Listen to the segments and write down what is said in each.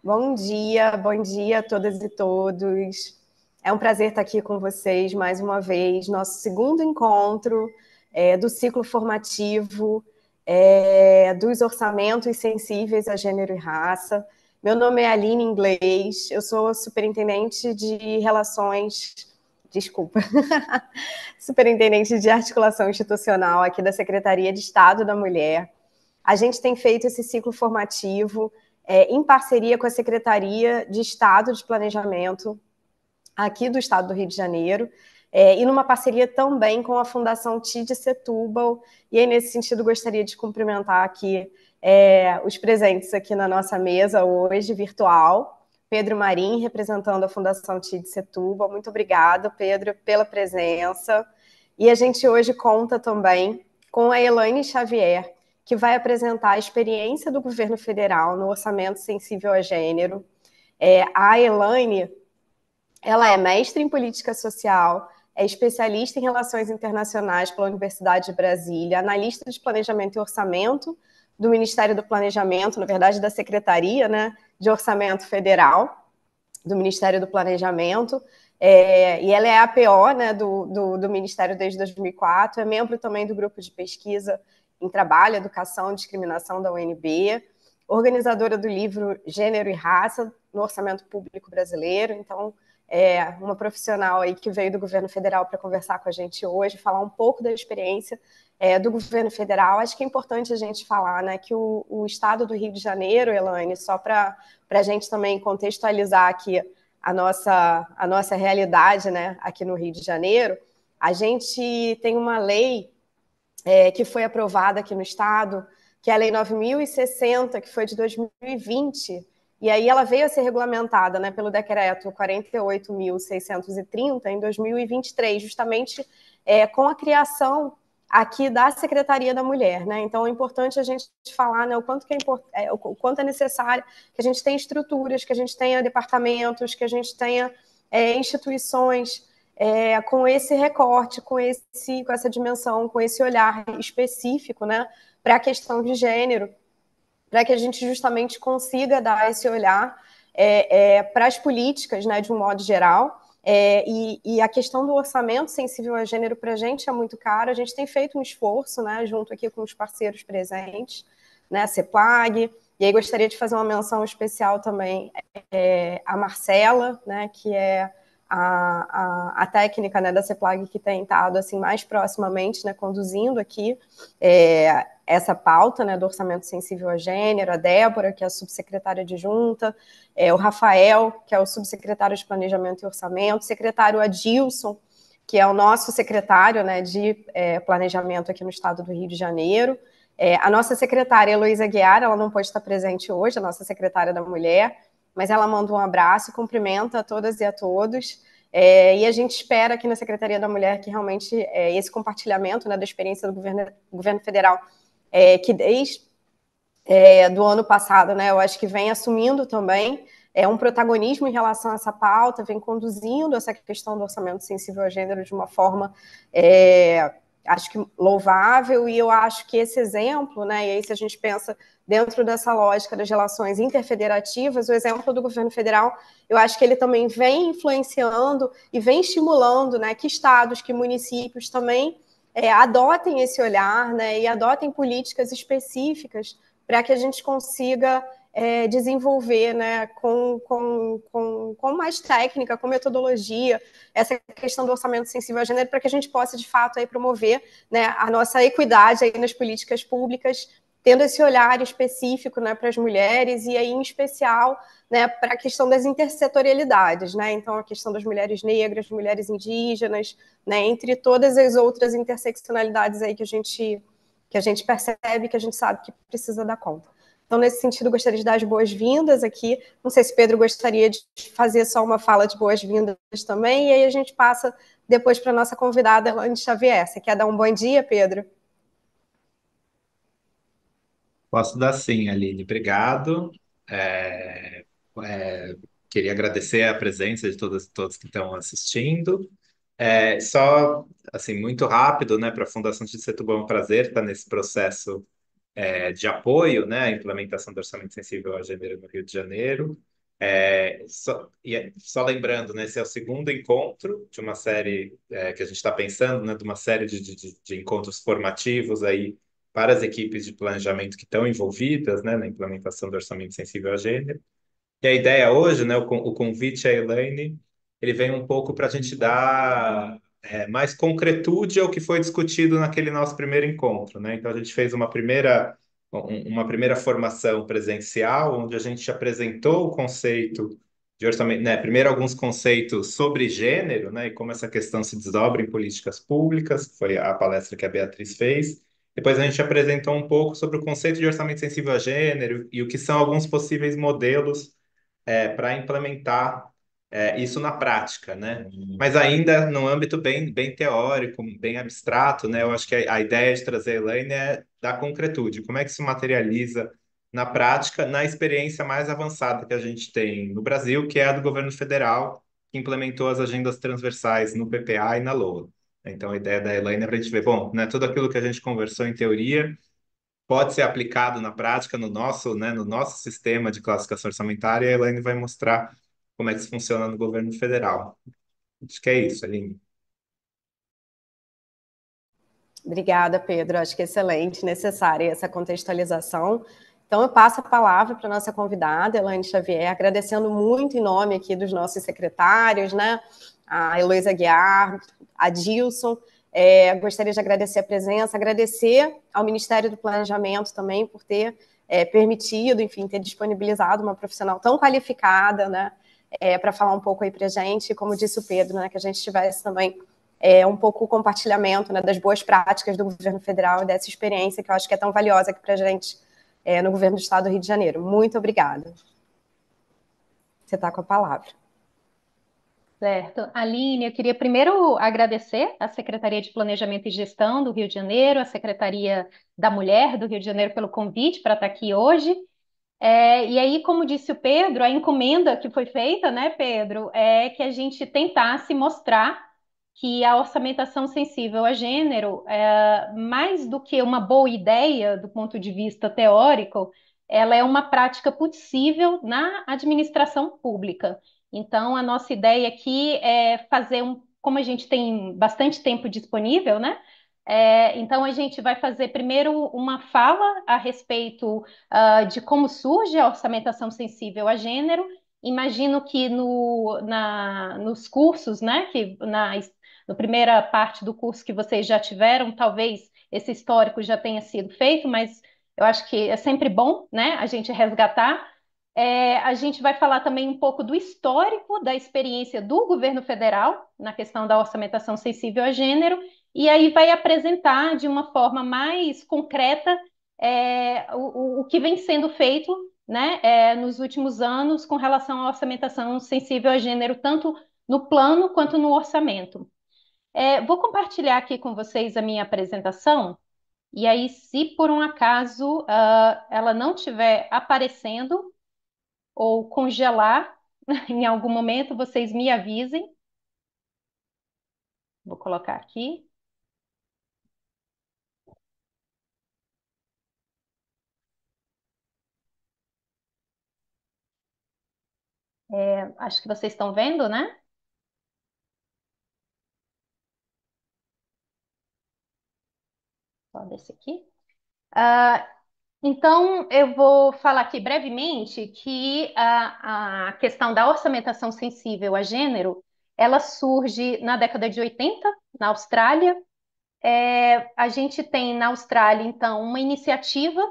Bom dia a todas e todos. É um prazer estar aqui com vocês mais uma vez, nosso segundo encontro do ciclo formativo dos orçamentos sensíveis a gênero e raça. Meu nome é Aline Inglês, eu sou superintendente de relações, desculpa, superintendente de articulação institucional aqui da Secretaria de Estado da Mulher. A gente tem feito esse ciclo formativo em parceria com a Secretaria de Estado de Planejamento aqui do Estado do Rio de Janeiro, e numa parceria também com a Fundação TID Setúbal. E aí, nesse sentido, gostaria de cumprimentar aqui os presentes aqui na nossa mesa hoje, virtual. Pedro Marim, representando a Fundação TID Setúbal. Muito obrigada, Pedro, pela presença. E a gente hoje conta também com a Elaine Xavier, que vai apresentar a experiência do governo federal no orçamento sensível a gênero. A Elaine, ela é mestre em política social, é especialista em relações internacionais pela Universidade de Brasília, analista de planejamento e orçamento do Ministério do Planejamento, na verdade da Secretaria, né, de Orçamento Federal do Ministério do Planejamento, e ela é APO, né, do Ministério desde 2004, é membro também do grupo de pesquisa em Trabalho, Educação e Discriminação da UNB, organizadora do livro Gênero e Raça no Orçamento Público Brasileiro. Então, uma profissional aí que veio do governo federal para conversar com a gente hoje, falar um pouco da experiência do governo federal. Acho que é importante a gente falar, né, que o estado do Rio de Janeiro, Elaine, só para a gente também contextualizar aqui a nossa realidade, né, aqui no Rio de Janeiro, a gente tem uma lei que foi aprovada aqui no estado, que é a Lei 9.060, que foi de 2020, e aí ela veio a ser regulamentada, né, pelo decreto 48.630 em 2023, justamente com a criação aqui da Secretaria da Mulher, né? Então é importante a gente falar, né, o quanto é necessário que a gente tenha estruturas, que a gente tenha departamentos, que a gente tenha instituições com esse recorte, com essa dimensão, com esse olhar específico, né, para a questão de gênero, para que a gente justamente consiga dar esse olhar para as políticas, né, de um modo geral. E a questão do orçamento sensível a gênero para a gente é muito caro. A gente tem feito um esforço, né, junto aqui com os parceiros presentes, né, a CEPLAG, e aí gostaria de fazer uma menção especial também à Marcela, né, que é a técnica, né, da CEPLAG que tem estado assim, mais proximamente, né, conduzindo aqui essa pauta, né, do orçamento sensível a gênero, a Débora, que é a subsecretária adjunta, o Rafael, que é o subsecretário de Planejamento e Orçamento, o secretário Adilson, que é o nosso secretário, né, de planejamento aqui no estado do Rio de Janeiro, a nossa secretária Heloísa Guiar, ela não pode estar presente hoje, a nossa secretária da Mulher, mas ela manda um abraço, cumprimenta a todas e a todos, e a gente espera aqui na Secretaria da Mulher que realmente esse compartilhamento, né, da experiência do governo federal, que desde do ano passado, né, eu acho que vem assumindo também um protagonismo em relação a essa pauta, vem conduzindo essa questão do orçamento sensível a gênero de uma forma, acho que louvável, e eu acho que esse exemplo, né, e aí se a gente pensa dentro dessa lógica das relações interfederativas, o exemplo do governo federal, eu acho que ele também vem influenciando e vem estimulando, né, que estados, que municípios também adotem esse olhar, né, e adotem políticas específicas para que a gente consiga desenvolver, né, com mais técnica, com metodologia, essa questão do orçamento sensível a gênero, para que a gente possa, de fato, aí, promover, né, a nossa equidade aí nas políticas públicas, tendo esse olhar específico, né, para as mulheres, e aí, em especial, né, para a questão das intersetorialidades, né, então a questão das mulheres negras, mulheres indígenas, né, entre todas as outras interseccionalidades aí que a gente percebe, que a gente sabe que precisa dar conta. Então, nesse sentido, gostaria de dar as boas-vindas aqui. Não sei se Pedro gostaria de fazer só uma fala de boas-vindas também, e aí a gente passa depois para a nossa convidada, Elaine Xavier. Você quer dar um bom dia, Pedro? Posso dar sim, Aline. Obrigado. É, é, Queria agradecer a presença de todos que estão assistindo. Só, assim, muito rápido, né, para a Fundação de Setúbal é um prazer estar nesse processo de apoio, né, à implementação do Orçamento Sensível ao Gênero no Rio de Janeiro. Só lembrando, né, esse é o segundo encontro de uma série que a gente está pensando, né, de uma série de encontros formativos aí para as equipes de planejamento que estão envolvidas, né, na implementação do orçamento sensível a gênero. E a ideia hoje, né, o convite à Elaine, ele vem um pouco para a gente dar mais concretude ao que foi discutido naquele nosso primeiro encontro, né? Então a gente fez uma primeira formação presencial, onde a gente apresentou o conceito de orçamento, né? Primeiro alguns conceitos sobre gênero, né? E como essa questão se desdobra em políticas públicas, que foi a palestra que a Beatriz fez. Depois a gente apresentou um pouco sobre o conceito de orçamento sensível a gênero e o que são alguns possíveis modelos para implementar isso na prática, né? Mas ainda no âmbito bem teórico, bem abstrato, né? Eu acho que a ideia de trazer a Elaine é dar concretude. Como é que se materializa na prática, na experiência mais avançada que a gente tem no Brasil, que é a do governo federal, que implementou as agendas transversais no PPA e na LOA. Então, a ideia da Elaine é para a gente ver, bom, né, tudo aquilo que a gente conversou em teoria pode ser aplicado na prática no nosso sistema de classificação orçamentária, e a Elaine vai mostrar como é que isso funciona no governo federal. Acho que é isso, Aline. Obrigada, Pedro. Acho que é excelente, necessária essa contextualização. Então, eu passo a palavra para a nossa convidada, Elaine Xavier, agradecendo muito em nome aqui dos nossos secretários, né? A Heloísa Guiar, a Dilson. Gostaria de agradecer a presença, agradecer ao Ministério do Planejamento também por ter permitido, enfim, ter disponibilizado uma profissional tão qualificada, né? Para falar um pouco aí para a gente, como disse o Pedro, né? Que a gente tivesse também um pouco o compartilhamento, né, das boas práticas do governo federal e dessa experiência que eu acho que é tão valiosa aqui para a gente no governo do estado do Rio de Janeiro. Muito obrigada. Você está com a palavra. Certo. Aline, eu queria primeiro agradecer à Secretaria de Planejamento e Gestão do Rio de Janeiro, à Secretaria da Mulher do Rio de Janeiro pelo convite para estar aqui hoje. E aí, como disse o Pedro, a encomenda que foi feita, né, Pedro, é que a gente tentasse mostrar que a orçamentação sensível a gênero, mais do que uma boa ideia do ponto de vista teórico, ela é uma prática possível na administração pública. Então, a nossa ideia aqui é fazer como a gente tem bastante tempo disponível, né? Então, a gente vai fazer primeiro uma fala a respeito de como surge a orçamentação sensível a gênero. Imagino que nos cursos, né, na primeira parte do curso que vocês já tiveram, talvez esse histórico já tenha sido feito, mas eu acho que é sempre bom, né, a gente resgatar. A gente vai falar também um pouco do histórico da experiência do governo federal na questão da orçamentação sensível a gênero, e aí vai apresentar de uma forma mais concreta o que vem sendo feito, né, nos últimos anos com relação à orçamentação sensível a gênero, tanto no plano quanto no orçamento. Vou compartilhar aqui com vocês a minha apresentação, e aí, se por um acaso ela não estiver aparecendo ou congelar em algum momento, vocês me avisem. Vou colocar aqui. Acho que vocês estão vendo, né? Só desse aqui. Então, eu vou falar aqui brevemente que a questão da orçamentação sensível a gênero, ela surge na década de 80, na Austrália. A gente tem na Austrália, então, uma iniciativa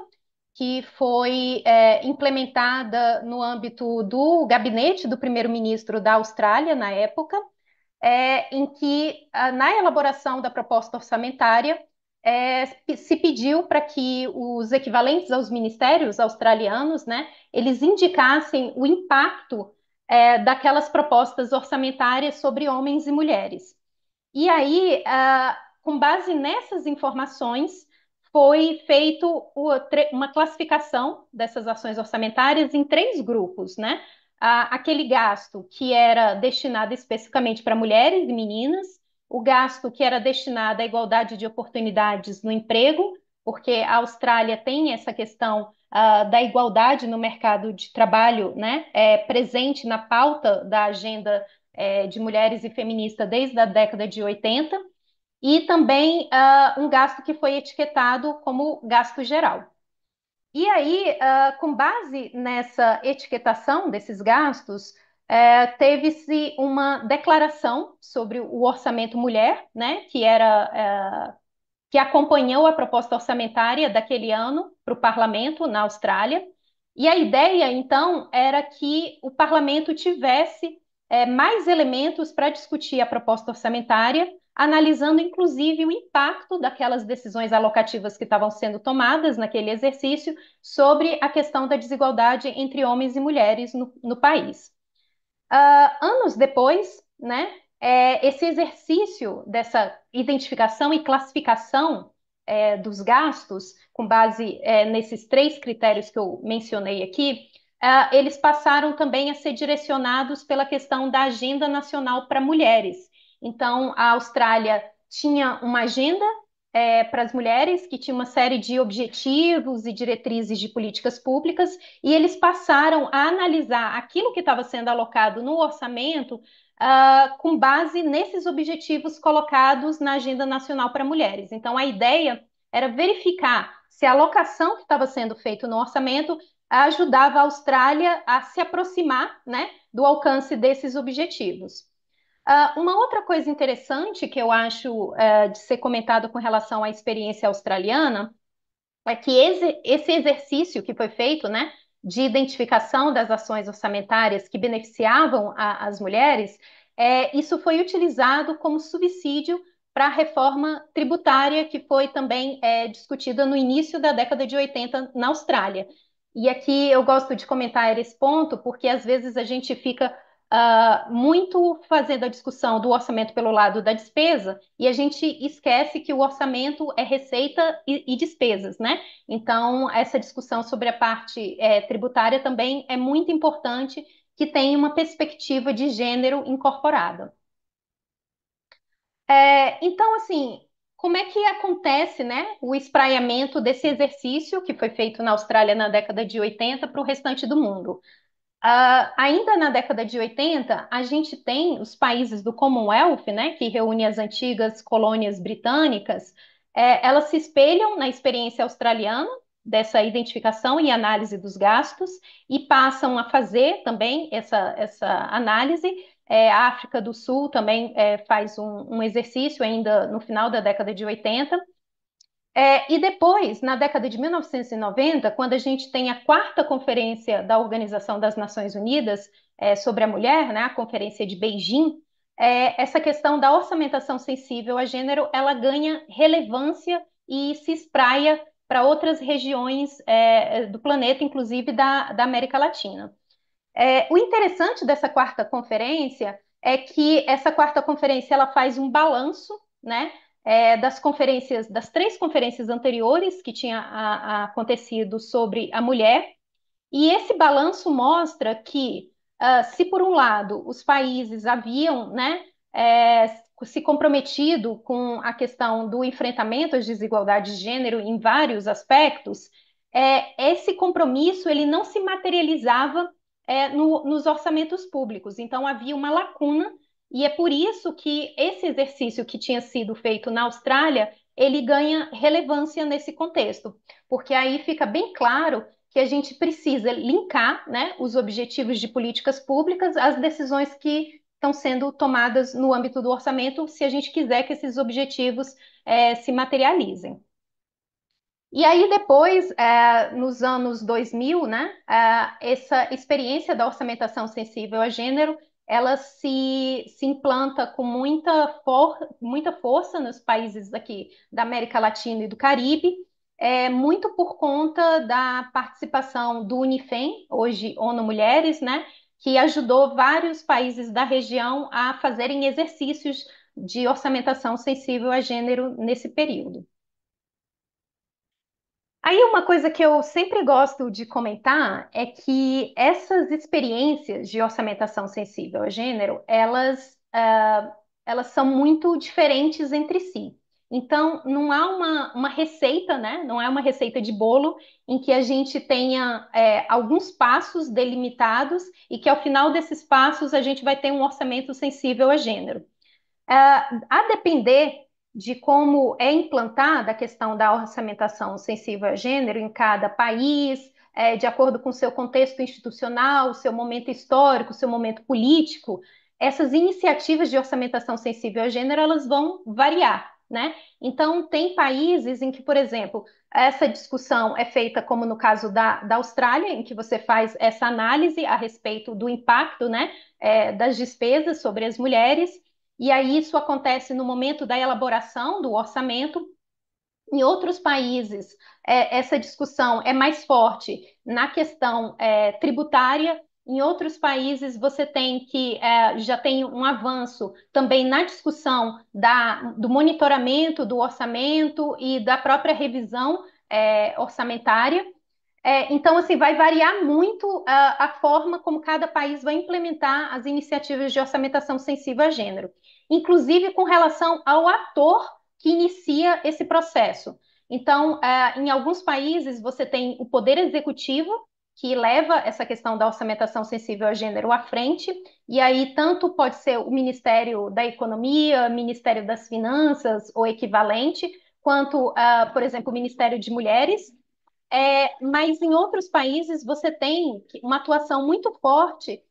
que foi implementada no âmbito do gabinete do primeiro-ministro da Austrália, na época, em que, na elaboração da proposta orçamentária, se pediu para que os equivalentes aos ministérios australianos, né, eles indicassem o impacto daquelas propostas orçamentárias sobre homens e mulheres. E aí, com base nessas informações, foi feito uma classificação dessas ações orçamentárias em três grupos, né? Aquele gasto que era destinado especificamente para mulheres e meninas, o gasto que era destinado à igualdade de oportunidades no emprego, porque a Austrália tem essa questão da igualdade no mercado de trabalho, né, presente na pauta da agenda de mulheres e feminista desde a década de 80, e também um gasto que foi etiquetado como gasto geral. E aí, com base nessa etiquetação desses gastos, teve-se uma declaração sobre o orçamento mulher, né, que acompanhou a proposta orçamentária daquele ano para o parlamento na Austrália. E a ideia, então, era que o parlamento tivesse mais elementos para discutir a proposta orçamentária, analisando inclusive o impacto daquelas decisões alocativas que estavam sendo tomadas naquele exercício sobre a questão da desigualdade entre homens e mulheres no país. Anos depois, né, esse exercício dessa identificação e classificação dos gastos, com base nesses 3 critérios que eu mencionei aqui, eles passaram também a ser direcionados pela questão da Agenda Nacional para Mulheres. Então, a Austrália tinha uma agenda para as mulheres, que tinha uma série de objetivos e diretrizes de políticas públicas, e eles passaram a analisar aquilo que estava sendo alocado no orçamento com base nesses objetivos colocados na Agenda Nacional para Mulheres. Então, a ideia era verificar se a alocação que estava sendo feita no orçamento ajudava a Austrália a se aproximar, né, do alcance desses objetivos. Uma outra coisa interessante que eu acho de ser comentado com relação à experiência australiana é que esse exercício que foi feito, né, de identificação das ações orçamentárias que beneficiavam as mulheres, isso foi utilizado como subsídio para a reforma tributária que foi também discutida no início da década de 80 na Austrália. E aqui eu gosto de comentar esse ponto, porque às vezes a gente fica muito fazendo a discussão do orçamento pelo lado da despesa, e a gente esquece que o orçamento é receita e despesas, né? Então, essa discussão sobre a parte tributária também é muito importante que tenha uma perspectiva de gênero incorporada. Então, assim, como é que acontece, né, o espraiamento desse exercício que foi feito na Austrália na década de 80 para o restante do mundo? Ainda na década de 80, a gente tem os países do Commonwealth, né, que reúne as antigas colônias britânicas, elas se espelham na experiência australiana dessa identificação e análise dos gastos e passam a fazer também essa análise. A África do Sul também faz um exercício ainda no final da década de 80. E depois, na década de 1990, quando a gente tem a quarta conferência da Organização das Nações Unidas sobre a mulher, né, a Conferência de Beijing, essa questão da orçamentação sensível a gênero, ela ganha relevância e se espraia para outras regiões do planeta, inclusive da América Latina. O interessante dessa quarta conferência é que essa quarta conferência ela faz um balanço, né, das 3 conferências anteriores que tinha acontecido sobre a mulher, e esse balanço mostra que, se por um lado os países haviam, né, se comprometido com a questão do enfrentamento às desigualdades de gênero em vários aspectos, esse compromisso ele não se materializava nos orçamentos públicos. Então havia uma lacuna e é por isso que esse exercício que tinha sido feito na Austrália ele ganha relevância nesse contexto, porque aí fica bem claro que a gente precisa linkar, né, os objetivos de políticas públicas às decisões que estão sendo tomadas no âmbito do orçamento, se a gente quiser que esses objetivos se materializem. E aí depois, nos anos 2000, né, essa experiência da orçamentação sensível a gênero, ela se implanta com muita força nos países aqui da América Latina e do Caribe, muito por conta da participação do Unifem, hoje ONU Mulheres, né, que ajudou vários países da região a fazerem exercícios de orçamentação sensível a gênero nesse período. Aí uma coisa que eu sempre gosto de comentar é que essas experiências de orçamentação sensível a gênero, elas são muito diferentes entre si. Então, não há uma receita, né? Não é uma receita de bolo em que a gente tenha alguns passos delimitados e que ao final desses passos a gente vai ter um orçamento sensível a gênero. A depender de como é implantada a questão da orçamentação sensível a gênero em cada país, de acordo com o seu contexto institucional, seu momento histórico, seu momento político, essas iniciativas de orçamentação sensível a gênero, elas vão variar, né? Então, tem países em que, por exemplo, essa discussão é feita, como no caso da Austrália, em que você faz essa análise a respeito do impacto, né, das despesas sobre as mulheres, e aí isso acontece no momento da elaboração do orçamento. Em outros países, essa discussão é mais forte na questão tributária. Em outros países, você tem que já tem um avanço também na discussão do monitoramento do orçamento e da própria revisão orçamentária. Então, assim, vai variar muito a forma como cada país vai implementar as iniciativas de orçamentação sensível a gênero, inclusive com relação ao ator que inicia esse processo. Então, em alguns países, você tem o Poder Executivo, que leva essa questão da orçamentação sensível a gênero à frente, e aí tanto pode ser o Ministério da Economia, Ministério das Finanças ou equivalente, quanto, por exemplo, o Ministério de Mulheres. Mas em outros países você tem uma atuação muito forte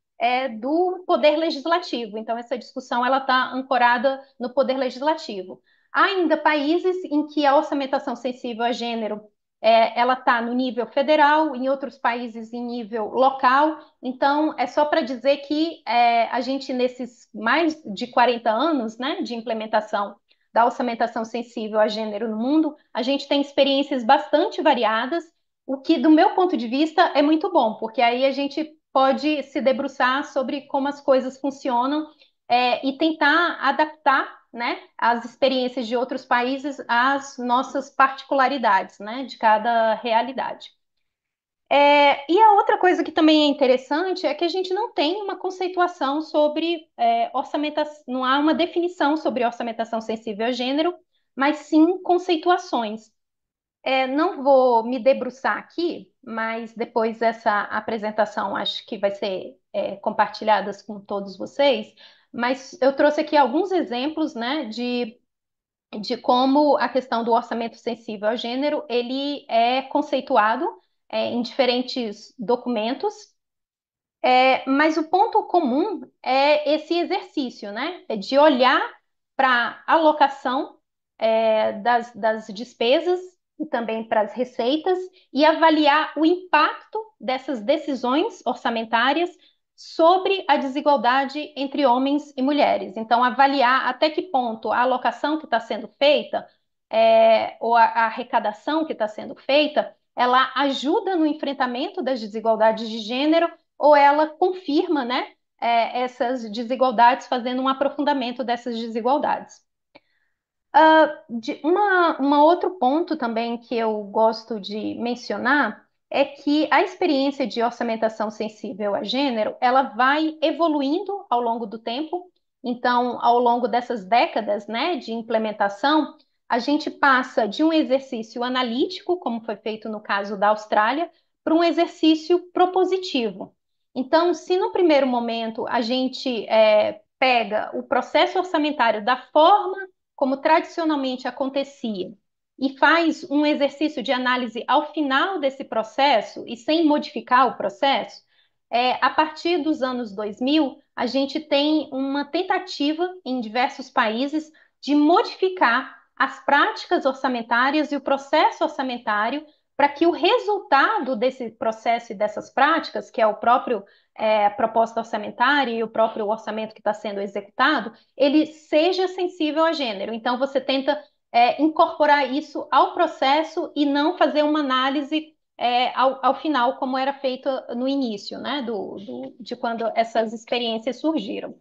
do poder legislativo. Então essa discussão ela está ancorada no poder legislativo. Há ainda países em que a orçamentação sensível a gênero ela está no nível federal, em outros países em nível local. Então é só para dizer que a gente nesses mais de 40 anos, né, de implementação da orçamentação sensível a gênero no mundo, a gente tem experiências bastante variadas, o que, do meu ponto de vista, é muito bom, porque aí a gente pode se debruçar sobre como as coisas funcionam e tentar adaptar, né, as experiências de outros países às nossas particularidades, né, de cada realidade. E a outra coisa que também é interessante é que a gente não tem uma conceituação sobre orçamentação, não há uma definição sobre orçamentação sensível a gênero, mas sim conceituações. Não vou me debruçar aqui, mas depois dessa apresentação acho que vai ser compartilhada com todos vocês. Mas eu trouxe aqui alguns exemplos, né, de como a questão do orçamento sensível ao gênero ele é conceituado em diferentes documentos, mas o ponto comum é esse exercício, né? É de olhar para a alocação das despesas e também para as receitas e avaliar o impacto dessas decisões orçamentárias sobre a desigualdade entre homens e mulheres. Então, avaliar até que ponto a alocação que está sendo feita, ou a arrecadação que está sendo feita, ela ajuda no enfrentamento das desigualdades de gênero ou ela confirma, né, essas desigualdades, fazendo um aprofundamento dessas desigualdades. Outro ponto também que eu gosto de mencionar é que a experiência de orçamentação sensível a gênero, ela vai evoluindo ao longo do tempo. Então, ao longo dessas décadas, né, de implementação, a gente passa de um exercício analítico, como foi feito no caso da Austrália, para um exercício propositivo. Então, se no primeiro momento a gente pega o processo orçamentário da forma como tradicionalmente acontecia, e faz um exercício de análise ao final desse processo e sem modificar o processo, a partir dos anos 2000, a gente tem uma tentativa em diversos países de modificar as práticas orçamentárias e o processo orçamentário para que o resultado desse processo e dessas práticas, que é o próprio proposta orçamentária e o próprio orçamento que está sendo executado, ele seja sensível a gênero. Então, você tenta incorporar isso ao processo e não fazer uma análise ao final, como era feito no início, né, de quando essas experiências surgiram.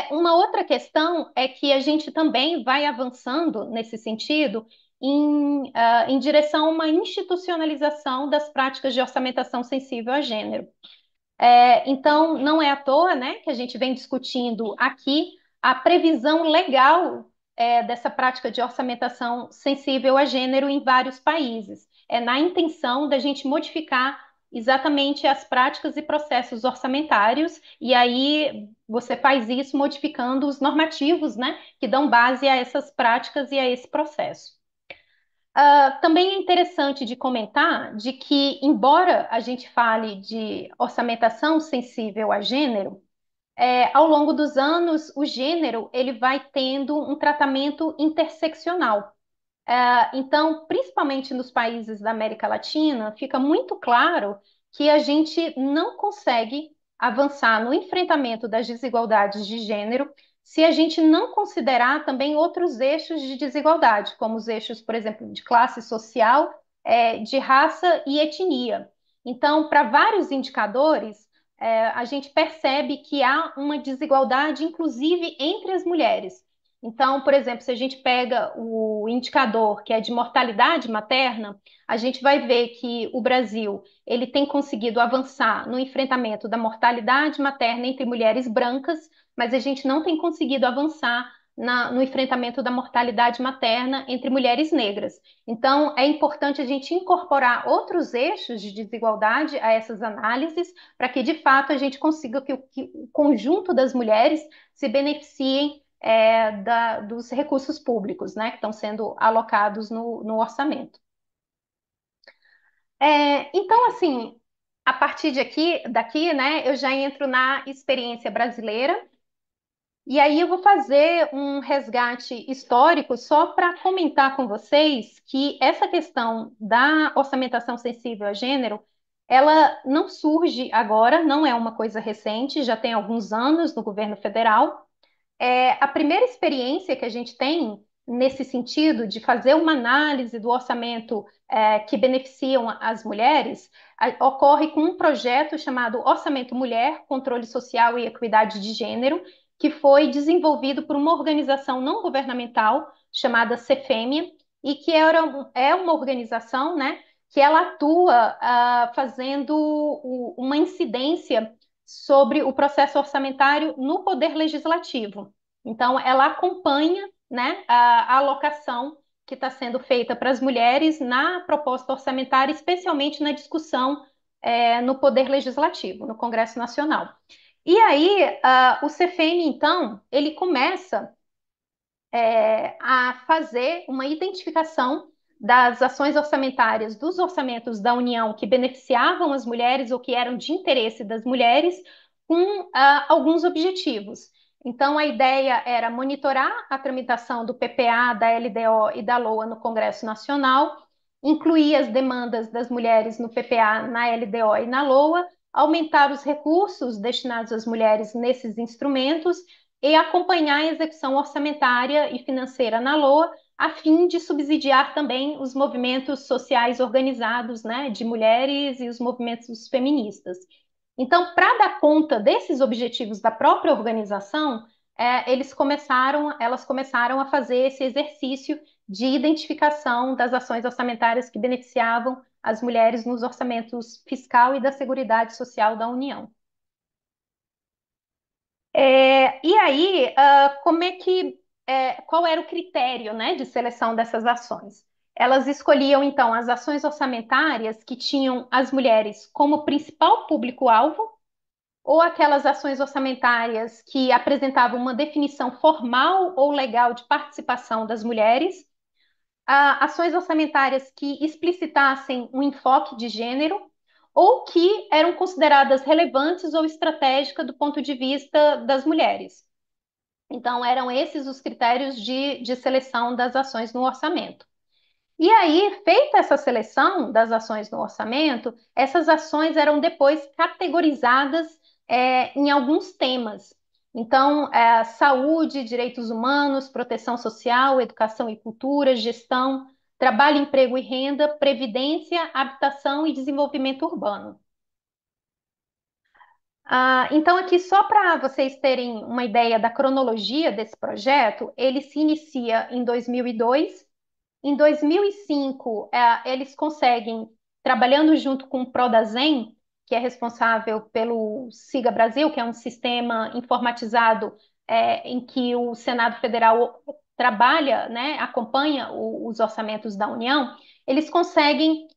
Uma outra questão é que a gente também vai avançando nesse sentido em direção a uma institucionalização das práticas de orçamentação sensível a gênero. Então, não é à toa, né, que a gente vem discutindo aqui a previsão legal dessa prática de orçamentação sensível a gênero em vários países. É na intenção da gente modificar exatamente as práticas e processos orçamentários, e aí você faz isso modificando os normativos, né, que dão base a essas práticas e a esse processo. Também é interessante de comentar de que, embora a gente fale de orçamentação sensível a gênero, ao longo dos anos, o gênero ele vai tendo um tratamento interseccional. Então, principalmente nos países da América Latina, fica muito claro que a gente não consegue avançar no enfrentamento das desigualdades de gênero se a gente não considerar também outros eixos de desigualdade, como os eixos, por exemplo, de classe social, de raça e etnia. Então, para vários indicadores, a gente percebe que há uma desigualdade, inclusive entre as mulheres. Então, por exemplo, se a gente pega o indicador que é de mortalidade materna, a gente vai ver que o Brasil ele tem conseguido avançar no enfrentamento da mortalidade materna entre mulheres brancas, mas a gente não tem conseguido avançar no enfrentamento da mortalidade materna entre mulheres negras. Então, é importante a gente incorporar outros eixos de desigualdade a essas análises, para que, de fato, a gente consiga que o conjunto das mulheres se beneficiem dos recursos públicos, né, que estão sendo alocados no orçamento. Então, assim, a partir daqui, né, eu já entro na experiência brasileira, e aí eu vou fazer um resgate histórico só para comentar com vocês que essa questão da orçamentação sensível a gênero, ela não surge agora, não é uma coisa recente, já tem alguns anos no governo federal. A primeira experiência que a gente tem nesse sentido de fazer uma análise do orçamento que beneficiam as mulheres ocorre com um projeto chamado Orçamento Mulher, Controle Social e Equidade de Gênero, que foi desenvolvido por uma organização não governamental chamada Cefêmia e que é uma organização, né, que ela atua fazendo uma incidência sobre o processo orçamentário no Poder Legislativo. Então, ela acompanha, né, a alocação que está sendo feita para as mulheres na proposta orçamentária, especialmente na discussão no Poder Legislativo, no Congresso Nacional. E aí, o CFM, então, ele começa a fazer uma identificação das ações orçamentárias dos orçamentos da União que beneficiavam as mulheres ou que eram de interesse das mulheres, com alguns objetivos. Então, a ideia era monitorar a tramitação do PPA, da LDO e da LOA no Congresso Nacional, incluir as demandas das mulheres no PPA, na LDO e na LOA, aumentar os recursos destinados às mulheres nesses instrumentos e acompanhar a execução orçamentária e financeira na LOA, a fim de subsidiar também os movimentos sociais organizados, né, de mulheres e os movimentos feministas. Então, para dar conta desses objetivos da própria organização, elas começaram a fazer esse exercício de identificação das ações orçamentárias que beneficiavam as mulheres nos orçamentos fiscal e da Seguridade Social da União. E aí, qual era o critério, né, de seleção dessas ações? Elas escolhiam, então, as ações orçamentárias que tinham as mulheres como principal público-alvo, ou aquelas ações orçamentárias que apresentavam uma definição formal ou legal de participação das mulheres, ações orçamentárias que explicitassem um enfoque de gênero, ou que eram consideradas relevantes ou estratégicas do ponto de vista das mulheres. Então, eram esses os critérios de seleção das ações no orçamento. E aí, feita essa seleção das ações no orçamento, essas ações eram depois categorizadas em alguns temas. Então, saúde, direitos humanos, proteção social, educação e cultura, gestão, trabalho, emprego e renda, previdência, habitação e desenvolvimento urbano. Então, aqui, só para vocês terem uma ideia da cronologia desse projeto, ele se inicia em 2002. Em 2005, eles conseguem, trabalhando junto com o Prodazem, que é responsável pelo Siga Brasil, que é um sistema informatizado em que o Senado Federal trabalha, né, acompanha os orçamentos da União, eles conseguem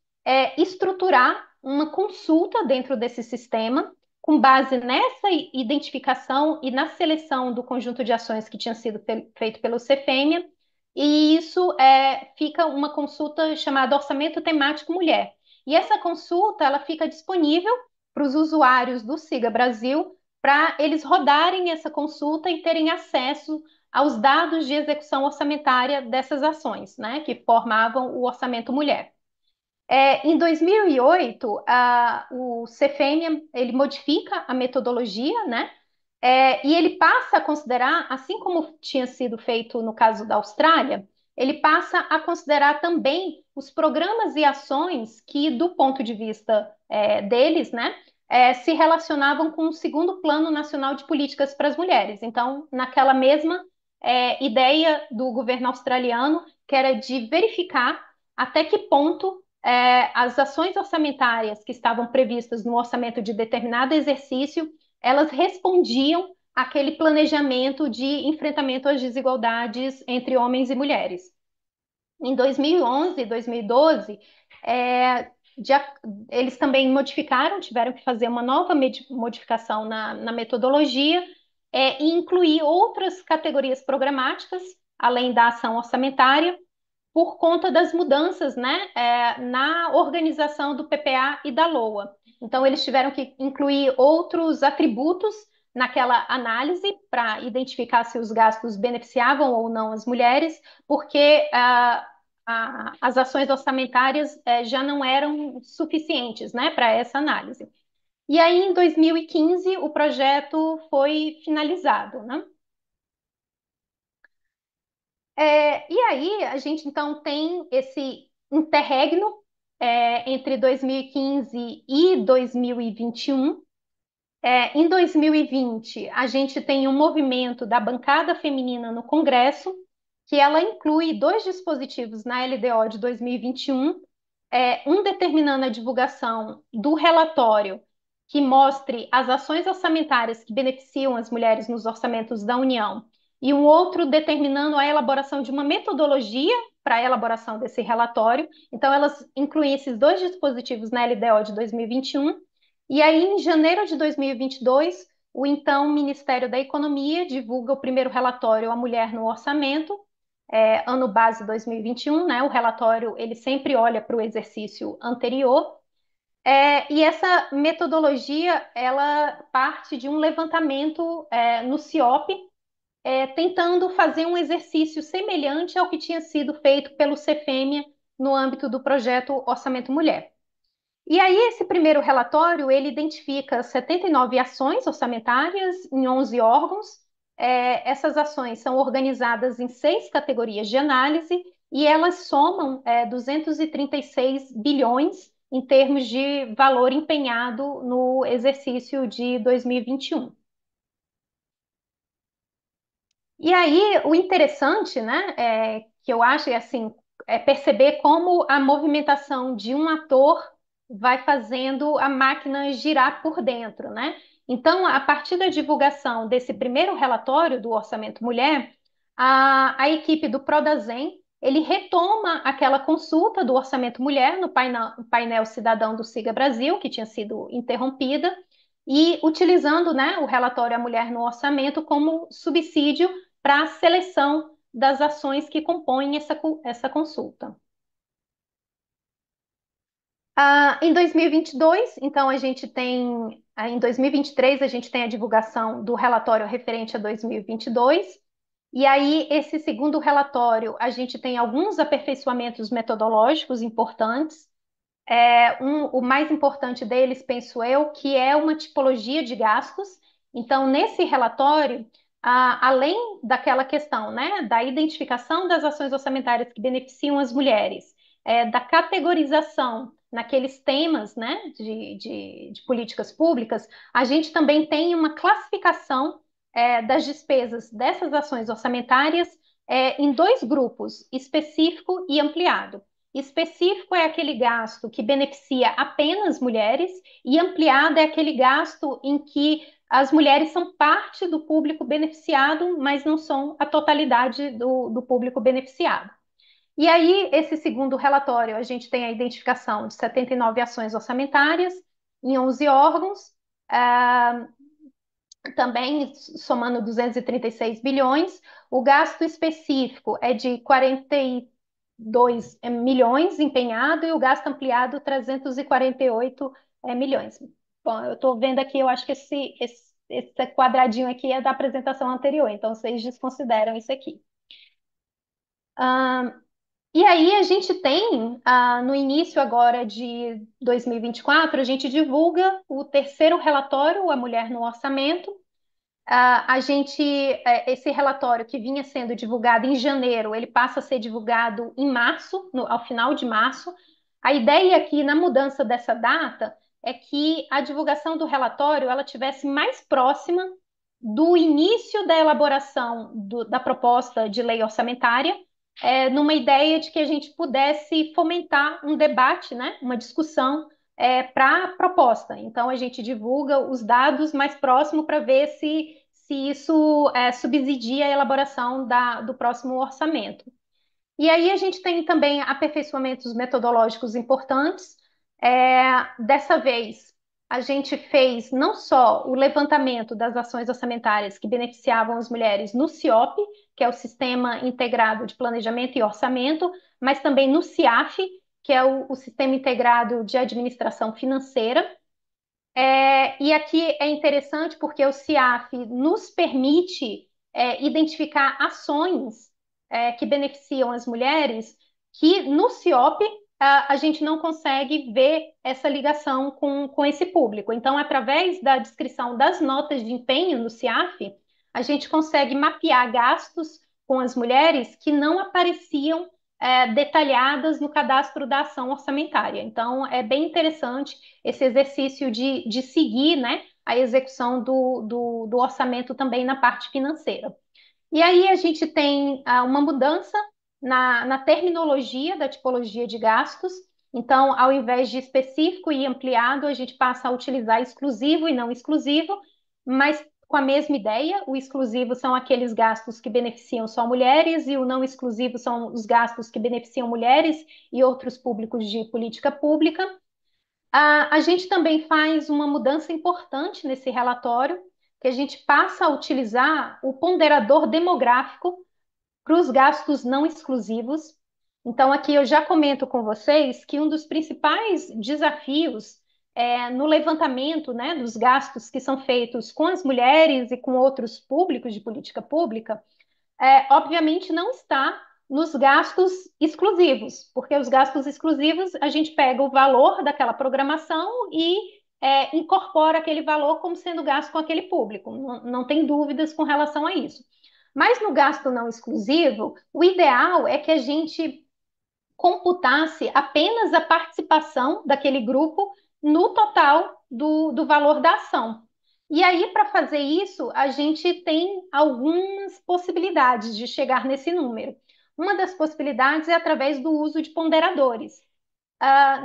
estruturar uma consulta dentro desse sistema, com base nessa identificação e na seleção do conjunto de ações que tinha sido feito pelo CFEMIA, e isso fica uma consulta chamada Orçamento Temático Mulher. E essa consulta ela fica disponível para os usuários do Siga Brasil, para eles rodarem essa consulta e terem acesso aos dados de execução orçamentária dessas ações, né, que formavam o Orçamento Mulher. Em 2008, o CFM ele modifica a metodologia, né? E ele passa a considerar, assim como tinha sido feito no caso da Austrália, ele passa a considerar também os programas e ações que, do ponto de vista deles, né, se relacionavam com o segundo Plano Nacional de Políticas para as Mulheres. Então, naquela mesma ideia do governo australiano, que era de verificar até que ponto as ações orçamentárias que estavam previstas no orçamento de determinado exercício, elas respondiam àquele planejamento de enfrentamento às desigualdades entre homens e mulheres. Em 2011 e 2012, eles também modificaram, tiveram que fazer uma nova modificação na metodologia e incluir outras categorias programáticas, além da ação orçamentária, por conta das mudanças, né, na organização do PPA e da LOA. Então, eles tiveram que incluir outros atributos naquela análise para identificar se os gastos beneficiavam ou não as mulheres, porque as ações orçamentárias já não eram suficientes, né, para essa análise. E aí, em 2015, o projeto foi finalizado, né? E aí, a gente então tem esse interregno entre 2015 e 2021. Em 2020, a gente tem um movimento da bancada feminina no Congresso, que ela inclui dois dispositivos na LDO de 2021, um determinando a divulgação do relatório que mostre as ações orçamentárias que beneficiam as mulheres nos orçamentos da União, e um outro determinando a elaboração de uma metodologia para a elaboração desse relatório. Então, elas incluem esses dois dispositivos na LDO de 2021. E aí, em janeiro de 2022, o então Ministério da Economia divulga o primeiro relatório A Mulher no Orçamento, ano base 2021, né? O relatório ele sempre olha para o exercício anterior. E essa metodologia ela parte de um levantamento no CIOP, tentando fazer um exercício semelhante ao que tinha sido feito pelo CFEMIA no âmbito do projeto Orçamento Mulher. E aí, esse primeiro relatório, ele identifica 79 ações orçamentárias em 11 órgãos. Essas ações são organizadas em 6 categorias de análise e elas somam 236 bilhões em termos de valor empenhado no exercício de 2021. E aí, o interessante, né, que eu acho assim, é perceber como a movimentação de um ator vai fazendo a máquina girar por dentro, né? Então, a partir da divulgação desse primeiro relatório do Orçamento Mulher, a equipe do Prodazem, ele retoma aquela consulta do Orçamento Mulher no painel cidadão do Siga Brasil, que tinha sido interrompida, e utilizando, né, o relatório A Mulher no Orçamento como subsídio para a seleção das ações que compõem essa consulta. Em 2022, então, a gente tem, em 2023, a gente tem a divulgação do relatório referente a 2022, e aí, esse segundo relatório, a gente tem alguns aperfeiçoamentos metodológicos importantes. O mais importante deles, penso eu, que é uma tipologia de gastos. Então, nesse relatório, além daquela questão, né, da identificação das ações orçamentárias que beneficiam as mulheres, da categorização naqueles temas, né, de políticas públicas, a gente também tem uma classificação das despesas dessas ações orçamentárias em dois grupos, específico e ampliado. Específico é aquele gasto que beneficia apenas mulheres e ampliado é aquele gasto em que as mulheres são parte do público beneficiado, mas não são a totalidade do público beneficiado. E aí, esse segundo relatório, a gente tem a identificação de 79 ações orçamentárias em 11 órgãos, ah, também somando 236 bilhões. O gasto específico é de 42 milhões empenhado e o gasto ampliado 348 milhões. Bom, eu estou vendo aqui, eu acho que esse quadradinho aqui é da apresentação anterior, então vocês desconsideram isso aqui. E aí a gente tem, no início agora de 2024, a gente divulga o terceiro relatório, A Mulher no Orçamento. Esse relatório que vinha sendo divulgado em janeiro, ele passa a ser divulgado em março, ao final de março. A ideia aqui na mudança dessa data é que a divulgação do relatório ela tivesse mais próxima do início da elaboração da proposta de lei orçamentária, numa ideia de que a gente pudesse fomentar um debate, né, uma discussão para a proposta. Então, a gente divulga os dados mais próximo para ver se isso subsidia a elaboração do próximo orçamento. E aí a gente tem também aperfeiçoamentos metodológicos importantes. Dessa vez, a gente fez não só o levantamento das ações orçamentárias que beneficiavam as mulheres no CIOP, que é o Sistema Integrado de Planejamento e Orçamento, mas também no CIAF, que é o Sistema Integrado de Administração Financeira. E aqui é interessante porque o CIAF nos permite identificar ações que beneficiam as mulheres que no CIOP a gente não consegue ver essa ligação com esse público. Então, através da descrição das notas de empenho no CIAF, a gente consegue mapear gastos com as mulheres que não apareciam detalhadas no cadastro da ação orçamentária. Então, é bem interessante esse exercício de seguir, né, a execução do orçamento também na parte financeira. E aí a gente tem uma mudança na terminologia da tipologia de gastos. Então, ao invés de específico e ampliado, a gente passa a utilizar exclusivo e não exclusivo, mas com a mesma ideia. O exclusivo são aqueles gastos que beneficiam só mulheres e o não exclusivo são os gastos que beneficiam mulheres e outros públicos de política pública. A gente também faz uma mudança importante nesse relatório, que a gente passa a utilizar o ponderador demográfico para os gastos não exclusivos. Então, aqui eu já comento com vocês que um dos principais desafios no levantamento, né, dos gastos que são feitos com as mulheres e com outros públicos de política pública, obviamente não está nos gastos exclusivos, porque os gastos exclusivos a gente pega o valor daquela programação e incorpora aquele valor como sendo gasto com aquele público. Não tem dúvidas com relação a isso. Mas no gasto não exclusivo, o ideal é que a gente computasse apenas a participação daquele grupo no total do valor da ação. E aí, para fazer isso, a gente tem algumas possibilidades de chegar nesse número. Uma das possibilidades é através do uso de ponderadores.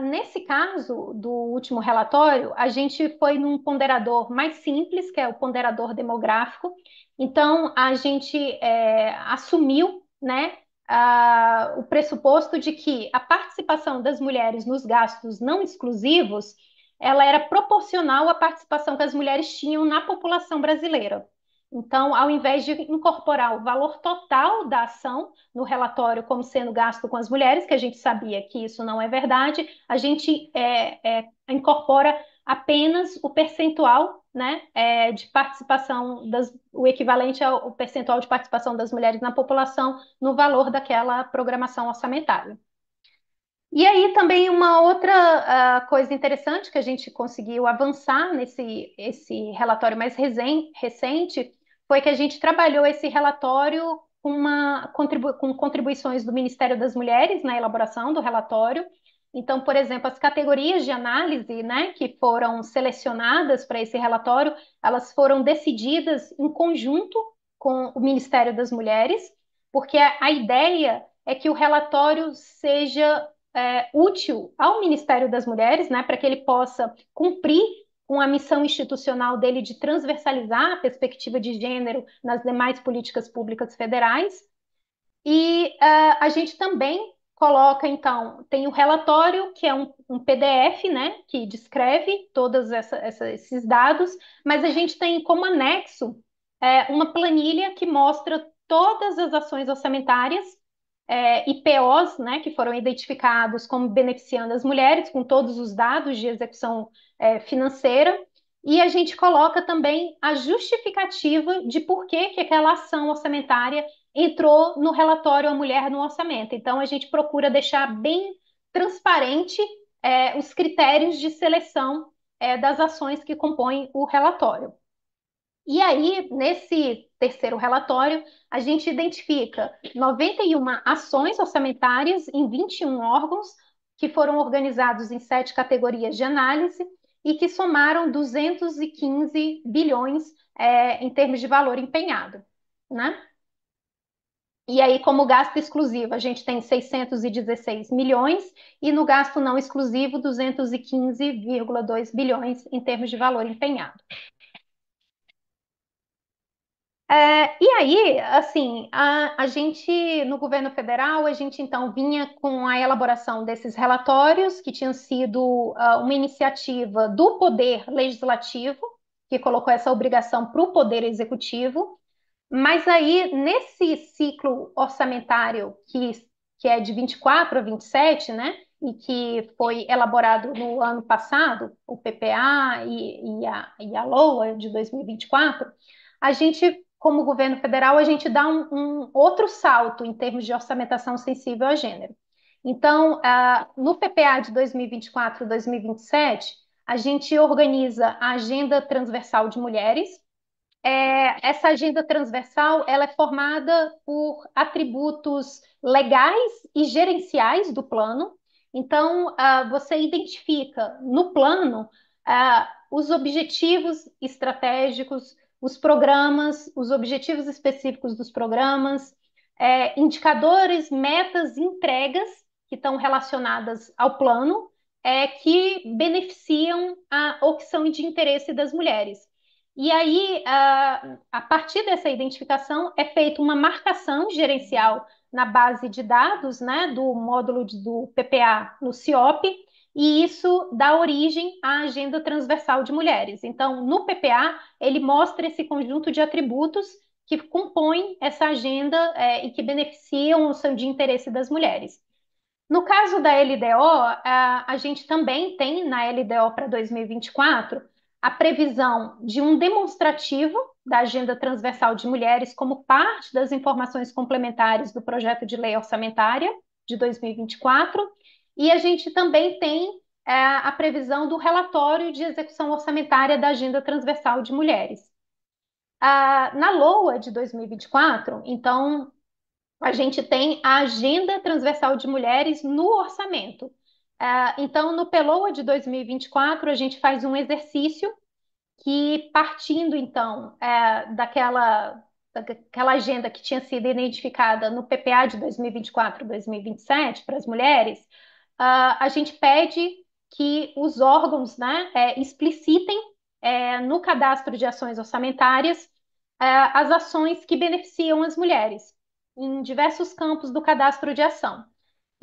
Nesse caso do último relatório, a gente foi num ponderador mais simples, que é o ponderador demográfico. Então, a gente assumiu, né, o pressuposto de que a participação das mulheres nos gastos não exclusivos, ela era proporcional à participação que as mulheres tinham na população brasileira. Então, ao invés de incorporar o valor total da ação no relatório como sendo gasto com as mulheres, que a gente sabia que isso não é verdade, a gente incorpora apenas o percentual, né, de participação, o equivalente ao percentual de participação das mulheres na população no valor daquela programação orçamentária. E aí também uma outra coisa interessante que a gente conseguiu avançar esse relatório mais recente foi que a gente trabalhou esse relatório com contribuições do Ministério das Mulheres na elaboração do relatório. Então, por exemplo, as categorias de análise, né, que foram selecionadas para esse relatório, elas foram decididas em conjunto com o Ministério das Mulheres, porque a ideia é que o relatório seja útil ao Ministério das Mulheres, né, para que ele possa cumprir com a missão institucional dele de transversalizar a perspectiva de gênero nas demais políticas públicas federais. E a gente também coloca, então, tem o relatório, que é um PDF, né, que descreve todos esses dados, mas a gente tem como anexo uma planilha que mostra todas as ações orçamentárias e POs, né, que foram identificados como beneficiando as mulheres, com todos os dados de execução financeira, e a gente coloca também a justificativa de por que aquela ação orçamentária entrou no relatório A Mulher no Orçamento. Então, a gente procura deixar bem transparente os critérios de seleção das ações que compõem o relatório. E aí, nesse terceiro relatório, a gente identifica 91 ações orçamentárias em 21 órgãos, que foram organizados em 7 categorias de análise e que somaram 215 bilhões em termos de valor empenhado, né? E aí, como gasto exclusivo, a gente tem 616 milhões e no gasto não exclusivo, 215,2 bilhões em termos de valor empenhado. E aí, assim, a gente, no governo federal, a gente então vinha com a elaboração desses relatórios, que tinham sido uma iniciativa do Poder Legislativo, que colocou essa obrigação para o Poder Executivo, mas aí, nesse ciclo orçamentário que é de 24 a 27, né, e que foi elaborado no ano passado, o PPA e a LOA de 2024, a gente, como governo federal, a gente dá um outro salto em termos de orçamentação sensível a gênero. Então, no PPA de 2024 e 2027, a gente organiza a Agenda Transversal de Mulheres. Essa agenda transversal ela é formada por atributos legais e gerenciais do plano. Então, você identifica no plano os objetivos estratégicos, os programas, os objetivos específicos dos programas, indicadores, metas, entregas que estão relacionadas ao plano, que beneficiam ou que são de interesse das mulheres. E aí, a partir dessa identificação, é feita uma marcação gerencial na base de dados, né, do módulo do PPA no CIOP, e isso dá origem à Agenda Transversal de Mulheres. Então, no PPA, ele mostra esse conjunto de atributos que compõem essa agenda e que beneficiam o seu de interesse das mulheres. No caso da LDO, a gente também tem na LDO para 2024 a previsão de um demonstrativo da Agenda Transversal de Mulheres como parte das informações complementares do projeto de lei orçamentária de 2024, e a gente também tem a previsão do relatório de execução orçamentária da Agenda Transversal de Mulheres. Na LOA de 2024, então, a gente tem a Agenda Transversal de Mulheres no orçamento. Então, no PELOA de 2024, a gente faz um exercício que, partindo, então, daquela agenda que tinha sido identificada no PPA de 2024 e 2027 para as mulheres, a gente pede que os órgãos, né, explicitem no cadastro de ações orçamentárias as ações que beneficiam as mulheres em diversos campos do cadastro de ação.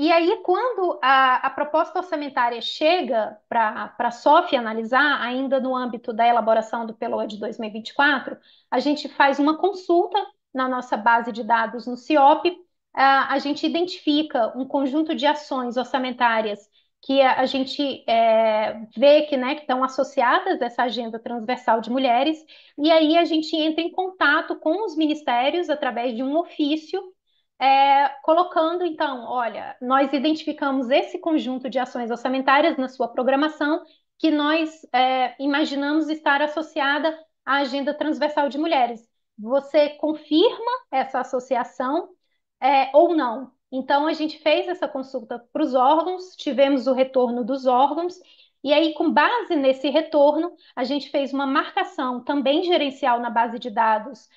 E aí, quando a proposta orçamentária chega para a SOF analisar, ainda no âmbito da elaboração do PELOA de 2024, a gente faz uma consulta na nossa base de dados no CIOP, a gente identifica um conjunto de ações orçamentárias que a gente vê que, né, que estão associadas a essa agenda transversal de mulheres, e aí a gente entra em contato com os ministérios através de um ofício, colocando, então, olha, nós identificamos esse conjunto de ações orçamentárias na sua programação que nós imaginamos estar associada à agenda transversal de mulheres. Você confirma essa associação ou não? Então, a gente fez essa consulta para os órgãos, tivemos o retorno dos órgãos, e aí, com base nesse retorno, a gente fez uma marcação também gerencial na base de dados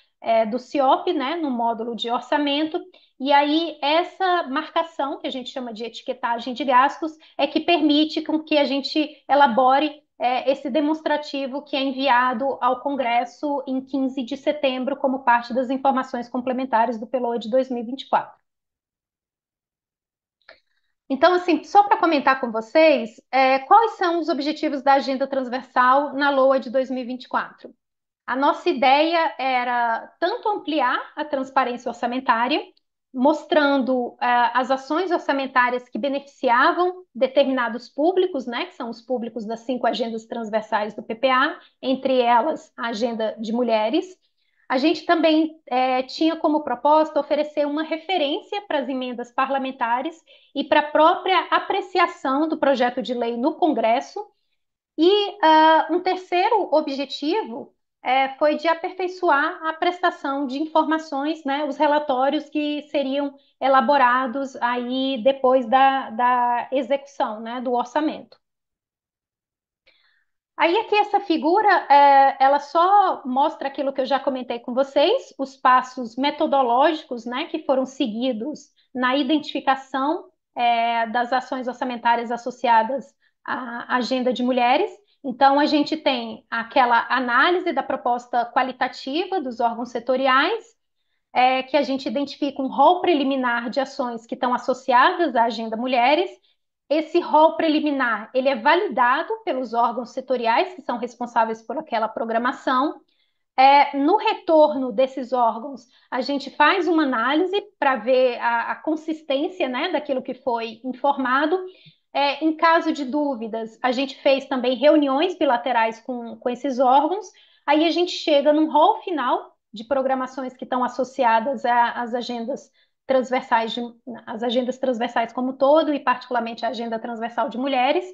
do CIOP, né, no módulo de orçamento, e aí essa marcação, que a gente chama de etiquetagem de gastos, é que permite com que a gente elabore esse demonstrativo que é enviado ao Congresso em 15 de setembro como parte das informações complementares do PELOA de 2024. Então, assim, só para comentar com vocês, quais são os objetivos da agenda transversal na LOA de 2024? A nossa ideia era tanto ampliar a transparência orçamentária, mostrando as ações orçamentárias que beneficiavam determinados públicos, né, que são os públicos das 5 agendas transversais do PPA, entre elas a agenda de mulheres. A gente também tinha como proposta oferecer uma referência para as emendas parlamentares e para a própria apreciação do projeto de lei no Congresso. E um terceiro objetivo foi de aperfeiçoar a prestação de informações, né, os relatórios que seriam elaborados aí depois da execução, né, do orçamento. Aí aqui essa figura, ela só mostra aquilo que eu já comentei com vocês, os passos metodológicos, né, que foram seguidos na identificação das ações orçamentárias associadas à agenda de mulheres. Então, a gente tem aquela análise da proposta qualitativa dos órgãos setoriais, que a gente identifica um rol preliminar de ações que estão associadas à agenda mulheres. Esse rol preliminar, ele é validado pelos órgãos setoriais que são responsáveis por aquela programação. No retorno desses órgãos, a gente faz uma análise para ver a consistência, né, daquilo que foi informado. Em caso de dúvidas, a gente fez também reuniões bilaterais com esses órgãos. Aí a gente chega num rol final de programações que estão associadas às agendas transversais, as agendas transversais como um todo, e particularmente a agenda transversal de mulheres.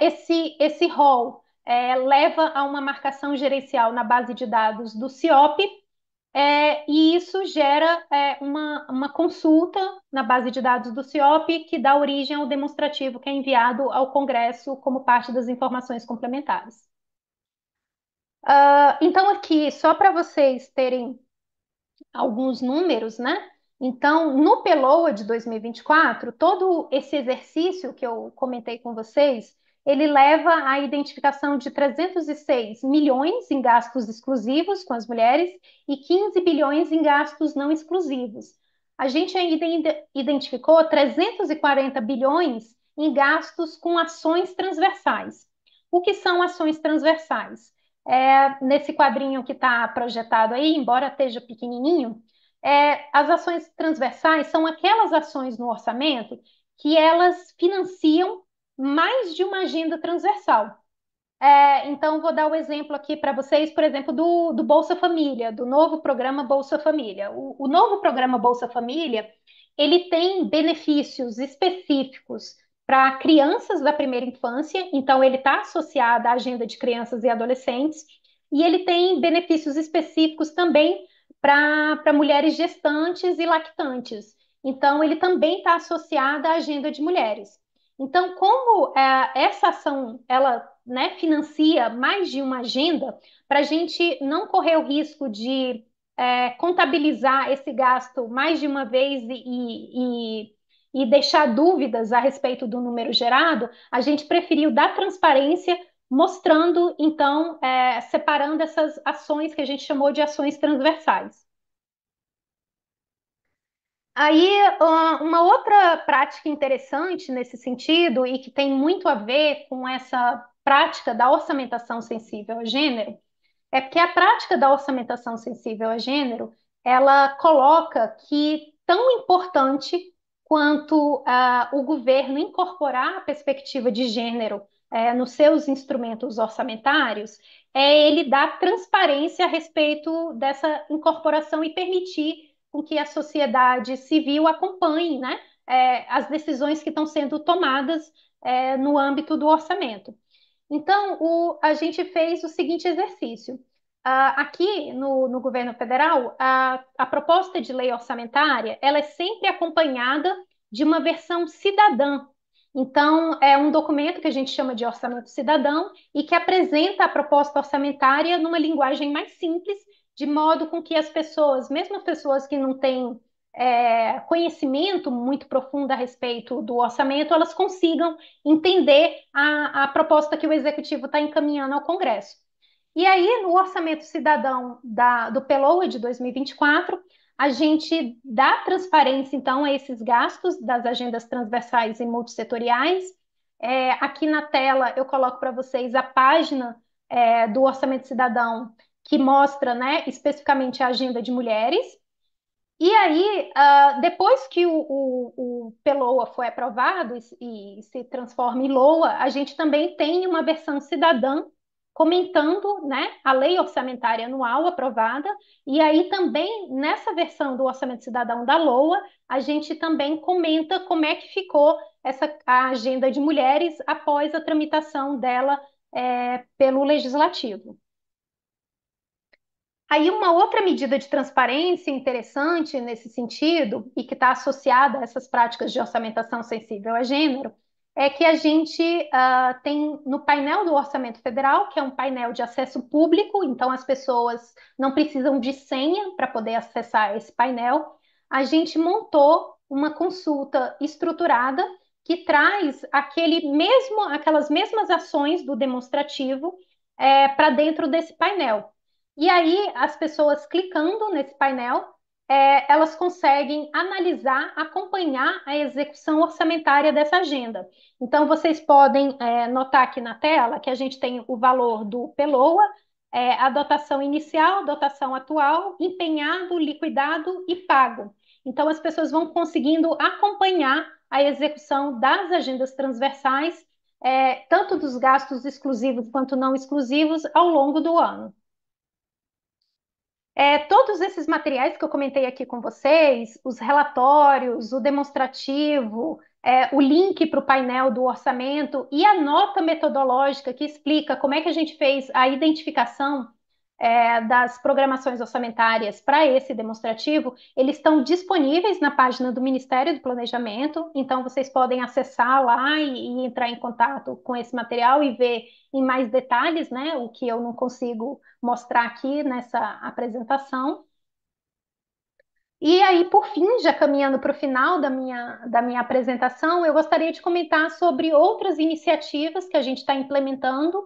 Esse rol leva a uma marcação gerencial na base de dados do CIOP, e isso gera uma consulta na base de dados do CIOP que dá origem ao demonstrativo que é enviado ao Congresso como parte das informações complementares. Então, aqui, só para vocês terem alguns números, né? Então, no PELOA de 2024, todo esse exercício que eu comentei com vocês, ele leva à identificação de 306 milhões em gastos exclusivos com as mulheres e 15 bilhões em gastos não exclusivos. A gente ainda identificou 340 bilhões em gastos com ações transversais. O que são ações transversais? Nesse quadrinho que está projetado aí, embora esteja pequenininho, as ações transversais são aquelas ações no orçamento que elas financiam mais de uma agenda transversal. Então, vou dar o exemplo aqui para vocês, por exemplo, do Bolsa Família, do novo programa Bolsa Família. O novo programa Bolsa Família, ele tem benefícios específicos para crianças da primeira infância, então ele está associado à agenda de crianças e adolescentes, e ele tem benefícios específicos também para mulheres gestantes e lactantes. Então, ele também está associado à agenda de mulheres. Então, como essa ação ela, né, financia mais de uma agenda, para a gente não correr o risco de contabilizar esse gasto mais de uma vez e deixar dúvidas a respeito do número gerado, a gente preferiu dar transparência, mostrando, então, separando essas ações que a gente chamou de ações transversais. Aí, uma outra prática interessante nesse sentido, e que tem muito a ver com essa prática da orçamentação sensível a gênero, é porque a prática da orçamentação sensível a gênero, ela coloca que tão importante quanto o governo incorporar a perspectiva de gênero nos seus instrumentos orçamentários, é ele dar transparência a respeito dessa incorporação e permitir com que a sociedade civil acompanhe, né, as decisões que estão sendo tomadas no âmbito do orçamento. Então, a gente fez o seguinte exercício. Aqui no governo federal, a proposta de lei orçamentária, ela é sempre acompanhada de uma versão cidadã. Então, é um documento que a gente chama de orçamento cidadão e que apresenta a proposta orçamentária numa linguagem mais simples, de modo com que as pessoas, mesmo as pessoas que não têm conhecimento muito profundo a respeito do orçamento, elas consigam entender a proposta que o Executivo está encaminhando ao Congresso. E aí, no Orçamento Cidadão do PELOA de 2024, a gente dá transparência, então, a esses gastos das agendas transversais e multissetoriais. Aqui na tela eu coloco para vocês a página do Orçamento Cidadão que mostra, né, especificamente a agenda de mulheres. E aí, depois que o PELOA foi aprovado e se transforma em LOA, a gente também tem uma versão cidadã comentando, né, a lei orçamentária anual aprovada, e aí também nessa versão do orçamento cidadão da LOA, a gente também comenta como é que ficou a agenda de mulheres após a tramitação dela pelo Legislativo. Aí, uma outra medida de transparência interessante nesse sentido, e que está associada a essas práticas de orçamentação sensível a gênero, é que a gente tem no painel do Orçamento Federal, que é um painel de acesso público, então as pessoas não precisam de senha para poder acessar esse painel, a gente montou uma consulta estruturada que traz aquelas mesmas ações do demonstrativo para dentro desse painel. E aí, as pessoas clicando nesse painel, elas conseguem analisar, acompanhar a execução orçamentária dessa agenda. Então, vocês podem notar aqui na tela que a gente tem o valor do PELOA, a dotação inicial, dotação atual, empenhado, liquidado e pago. Então, as pessoas vão conseguindo acompanhar a execução das agendas transversais, tanto dos gastos exclusivos quanto não exclusivos, ao longo do ano. Todos esses materiais que eu comentei aqui com vocês, os relatórios, o demonstrativo, o link para o painel do orçamento e a nota metodológica que explica como é que a gente fez a identificação das programações orçamentárias para esse demonstrativo, eles estão disponíveis na página do Ministério do Planejamento, então vocês podem acessar lá e entrar em contato com esse material e ver em mais detalhes, né, o que eu não consigo mostrar aqui nessa apresentação. E aí, por fim, já caminhando para o final da minha apresentação, eu gostaria de comentar sobre outras iniciativas que a gente está implementando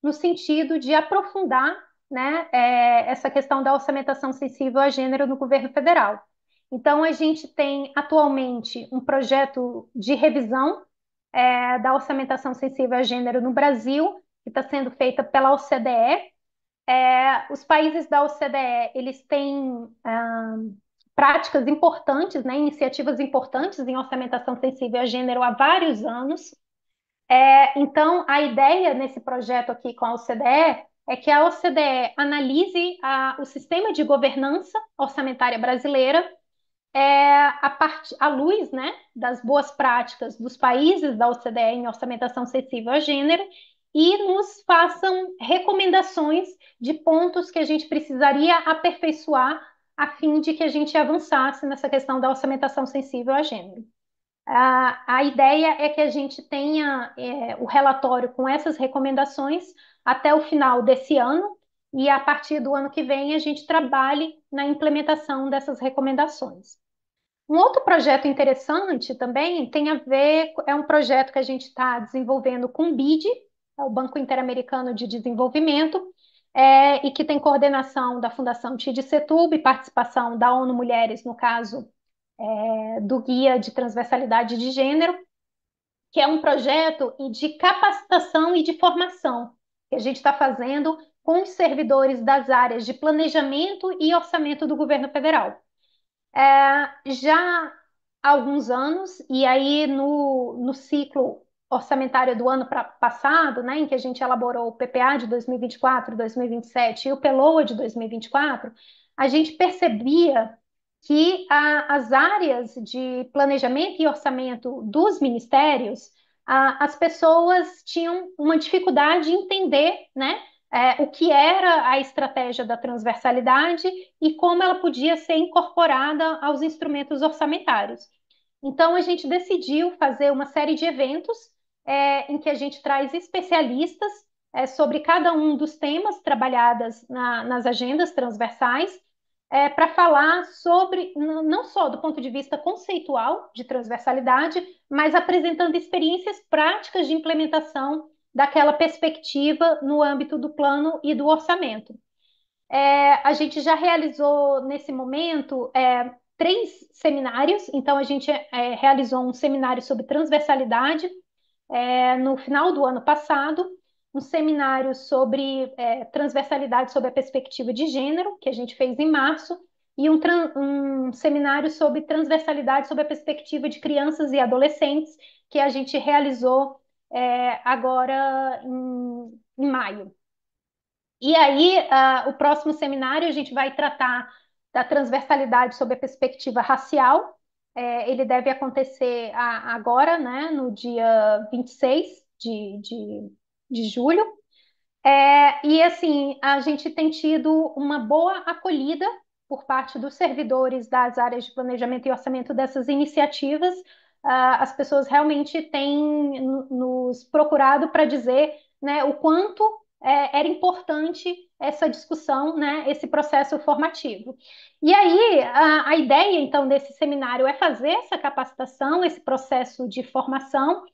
no sentido de aprofundar, né, essa questão da orçamentação sensível a gênero no governo federal. Então, a gente tem atualmente um projeto de revisão da orçamentação sensível a gênero no Brasil, que está sendo feita pela OCDE. Os países da OCDE, eles têm práticas importantes, né, iniciativas importantes em orçamentação sensível a gênero há vários anos. Então, a ideia nesse projeto aqui com a OCDE é que a OCDE analise o sistema de governança orçamentária brasileira à luz, né, das boas práticas dos países da OCDE em orçamentação sensível a gênero e nos façam recomendações de pontos que a gente precisaria aperfeiçoar a fim de que a gente avançasse nessa questão da orçamentação sensível a gênero. A ideia é que a gente tenha o relatório com essas recomendações até o final desse ano e a partir do ano que vem a gente trabalhe na implementação dessas recomendações. Um outro projeto interessante também tem a ver, é um projeto que a gente está desenvolvendo com o BID, o Banco Interamericano de Desenvolvimento, e que tem coordenação da Fundação TID Setúbal e participação da ONU Mulheres, no caso do Guia de Transversalidade de Gênero, que é um projeto de capacitação e de formação que a gente está fazendo com os servidores das áreas de planejamento e orçamento do governo federal. Já há alguns anos, e aí no ciclo orçamentário do ano passado, né, em que a gente elaborou o PPA de 2024, 2027 e o PELOA de 2024, a gente percebia que as áreas de planejamento e orçamento dos ministérios, as pessoas tinham uma dificuldade em entender, né, o que era a estratégia da transversalidade e como ela podia ser incorporada aos instrumentos orçamentários. Então, a gente decidiu fazer uma série de eventos em que a gente traz especialistas sobre cada um dos temas trabalhadas nas agendas transversais, para falar sobre, não só do ponto de vista conceitual de transversalidade, mas apresentando experiências práticas de implementação daquela perspectiva no âmbito do plano e do orçamento. A gente já realizou, nesse momento, 3 seminários. Então, a gente realizou um seminário sobre transversalidade no final do ano passado, um seminário sobre transversalidade sob a perspectiva de gênero, que a gente fez em março, e um seminário sobre transversalidade sob a perspectiva de crianças e adolescentes, que a gente realizou agora em maio. E aí, o próximo seminário, a gente vai tratar da transversalidade sob a perspectiva racial. Ele deve acontecer agora, né, no dia 26 de julho. E, assim, a gente tem tido uma boa acolhida por parte dos servidores das áreas de planejamento e orçamento dessas iniciativas. As pessoas realmente têm nos procurado para dizer, né, o quanto era importante essa discussão, né, esse processo formativo. E aí, a ideia, então, desse seminário é fazer essa capacitação, esse processo de formação,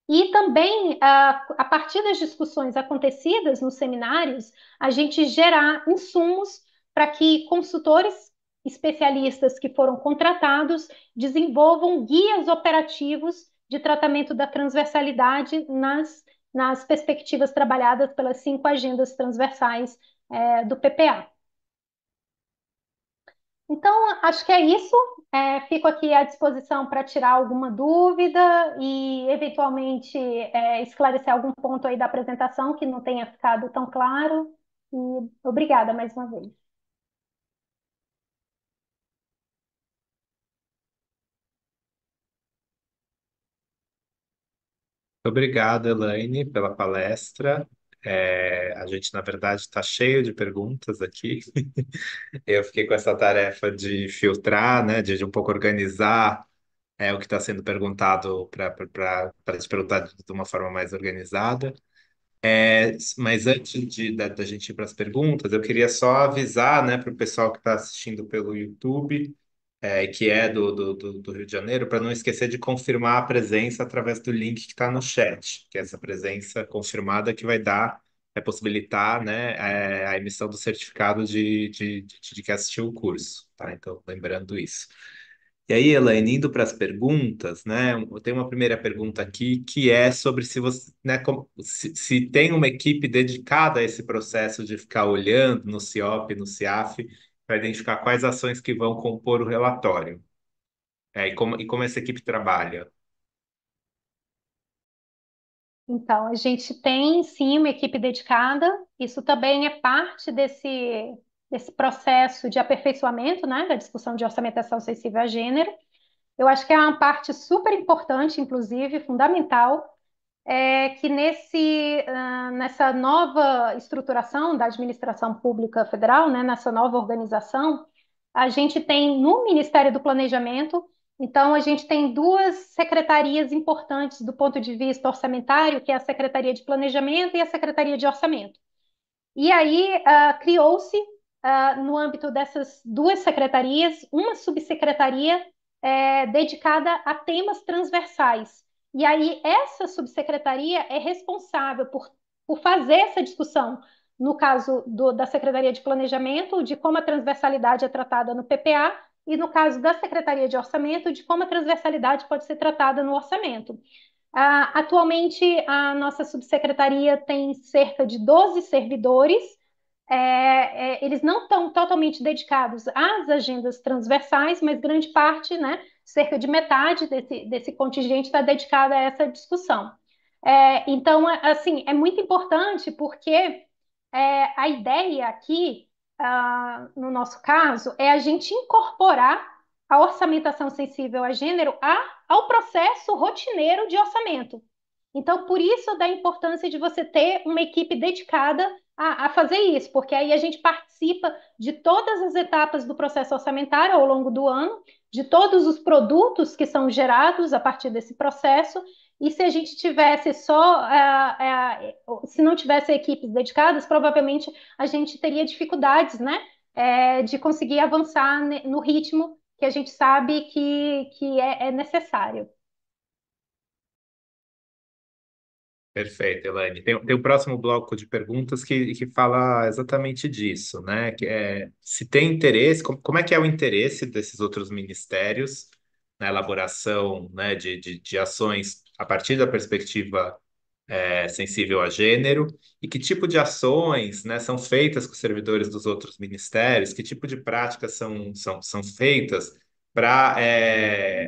e também, a partir das discussões acontecidas nos seminários, a gente gerar insumos para que consultores especialistas que foram contratados desenvolvam guias operativos de tratamento da transversalidade nas perspectivas trabalhadas pelas 5 agendas transversais, do PPA. Então, acho que é isso. Fico aqui à disposição para tirar alguma dúvida e, eventualmente, esclarecer algum ponto aí da apresentação que não tenha ficado tão claro. E obrigada mais uma vez. Obrigado, Elaine, pela palestra. A gente, na verdade, está cheio de perguntas aqui. Eu fiquei com essa tarefa de filtrar, né, de um pouco organizar o que está sendo perguntado para te perguntar de uma forma mais organizada. Mas antes da gente ir para as perguntas, eu queria só avisar, né, para o pessoal que está assistindo pelo YouTube, que é do Rio de Janeiro, para não esquecer de confirmar a presença através do link que está no chat, que é essa presença confirmada que vai dar, possibilitar, né, a emissão do certificado de que assistiu o curso, tá? Então, lembrando isso. E aí, Elaine, indo para as perguntas, né? Eu tenho uma primeira pergunta aqui que é sobre se você, né, se tem uma equipe dedicada a esse processo de ficar olhando no CIOP, no CIAF, para identificar quais ações que vão compor o relatório. E como essa equipe trabalha. Então, a gente tem, sim, uma equipe dedicada. Isso também é parte desse processo de aperfeiçoamento, né, da discussão de orçamentação sensível a gênero. Eu acho que é uma parte super importante, inclusive, fundamental, que nessa nova estruturação da administração pública federal, né, nessa nova organização, a gente tem no Ministério do Planejamento, então a gente tem 2 secretarias importantes do ponto de vista orçamentário, que é a Secretaria de Planejamento e a Secretaria de Orçamento. E aí criou-se, no âmbito dessas 2 secretarias, uma subsecretaria dedicada a temas transversais. E aí essa subsecretaria é responsável por fazer essa discussão, no caso da Secretaria de Planejamento, de como a transversalidade é tratada no PPA, e no caso da Secretaria de Orçamento, de como a transversalidade pode ser tratada no orçamento. Atualmente, a nossa subsecretaria tem cerca de 12 servidores. Eles não estão totalmente dedicados às agendas transversais, mas grande parte, né, cerca de metade desse contingente está dedicada a essa discussão. Então, assim, é muito importante porque a ideia aqui, no nosso caso, é a gente incorporar a orçamentação sensível a gênero ao processo rotineiro de orçamento. Então, por isso da importância de você ter uma equipe dedicada a fazer isso, porque aí a gente participa de todas as etapas do processo orçamentário ao longo do ano, de todos os produtos que são gerados a partir desse processo, e se a gente tivesse se não tivesse equipes dedicadas, provavelmente a gente teria dificuldades, né, de conseguir avançar no ritmo que a gente sabe que é necessário. Perfeito, Elaine. Tem o próximo bloco de perguntas que fala exatamente disso, né? Que é se tem interesse, como é que é o interesse desses outros ministérios na elaboração, né, de ações a partir da perspectiva sensível a gênero, e que tipo de ações, né, são feitas com os servidores dos outros ministérios, que tipo de práticas são feitas para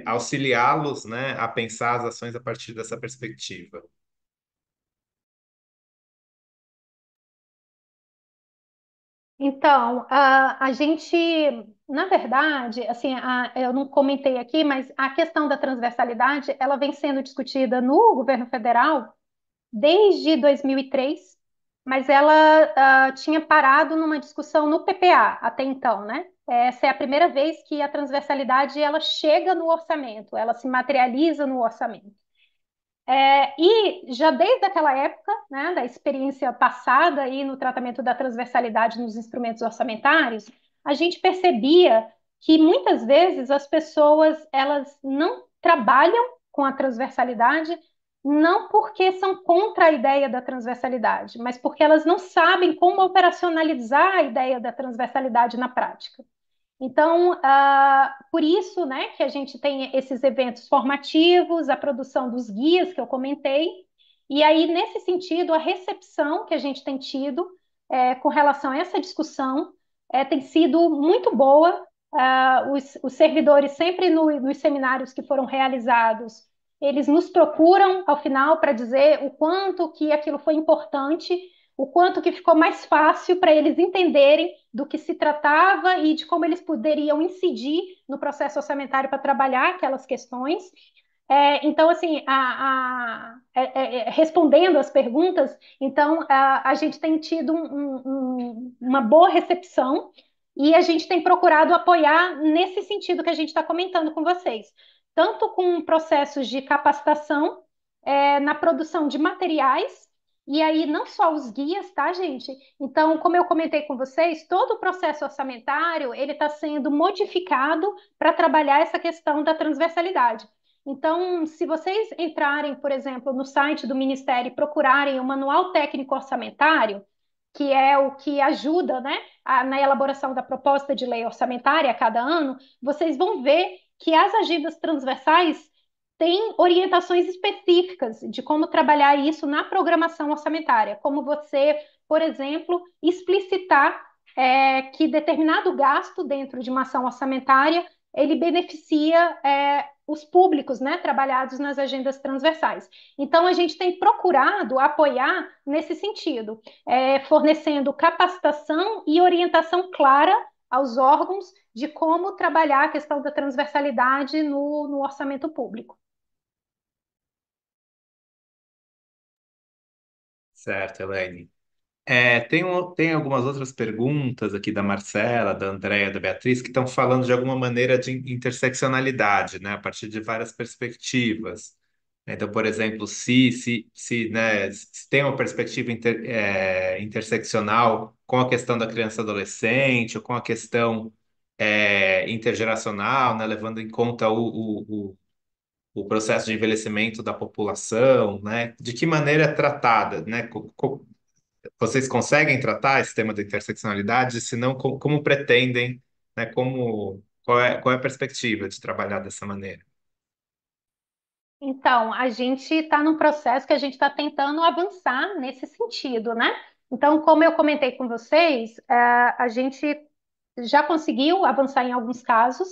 auxiliá-los, né, a pensar as ações a partir dessa perspectiva. Então, a gente, na verdade, assim, eu não comentei aqui, mas a questão da transversalidade, ela vem sendo discutida no governo federal desde 2003, mas ela tinha parado numa discussão no PPA até então, né? Essa é a primeira vez que a transversalidade ela chega no orçamento, ela se materializa no orçamento. E já desde aquela época, né, da experiência passada aí no tratamento da transversalidade nos instrumentos orçamentários, a gente percebia que muitas vezes as pessoas elas não trabalham com a transversalidade não porque são contra a ideia da transversalidade, mas porque elas não sabem como operacionalizar a ideia da transversalidade na prática. Então, por isso, né, que a gente tem esses eventos formativos, a produção dos guias que eu comentei, e aí, nesse sentido, a recepção que a gente tem tido com relação a essa discussão tem sido muito boa. Os servidores, sempre nos seminários que foram realizados, eles nos procuram ao final para dizer o quanto que aquilo foi importante, o quanto que ficou mais fácil para eles entenderem do que se tratava e de como eles poderiam incidir no processo orçamentário para trabalhar aquelas questões. Então, assim, respondendo às perguntas, então a gente tem tido uma boa recepção e a gente tem procurado apoiar nesse sentido que a gente está comentando com vocês, tanto com processos de capacitação, na produção de materiais, e aí não só os guias, tá, gente? Então, como eu comentei com vocês, todo o processo orçamentário ele está sendo modificado para trabalhar essa questão da transversalidade. Então, se vocês entrarem, por exemplo, no site do Ministério e procurarem o Manual Técnico Orçamentário, que é o que ajuda, né, na elaboração da proposta de lei orçamentária a cada ano, vocês vão ver que as agendas transversais têm orientações específicas de como trabalhar isso na programação orçamentária, como você, por exemplo, explicitar que determinado gasto dentro de uma ação orçamentária ele beneficia os públicos, né, trabalhados nas agendas transversais. Então, a gente tem procurado apoiar nesse sentido, fornecendo capacitação e orientação clara aos órgãos de como trabalhar a questão da transversalidade no orçamento público. Certo, Elaine. Tem algumas outras perguntas aqui da Marcela, da Andréia, da Beatriz, que estão falando de alguma maneira de interseccionalidade, né, a partir de várias perspectivas. Então, por exemplo, né, se tem uma perspectiva interseccional com a questão da criança e adolescente, ou com a questão intergeracional, né, levando em conta o processo de envelhecimento da população, né, de que maneira é tratada, né, vocês conseguem tratar esse tema da interseccionalidade? Se não, como pretendem, né? Qual é a perspectiva de trabalhar dessa maneira? Então, a gente está num processo que a gente está tentando avançar nesse sentido, né? Então, como eu comentei com vocês, a gente já conseguiu avançar em alguns casos.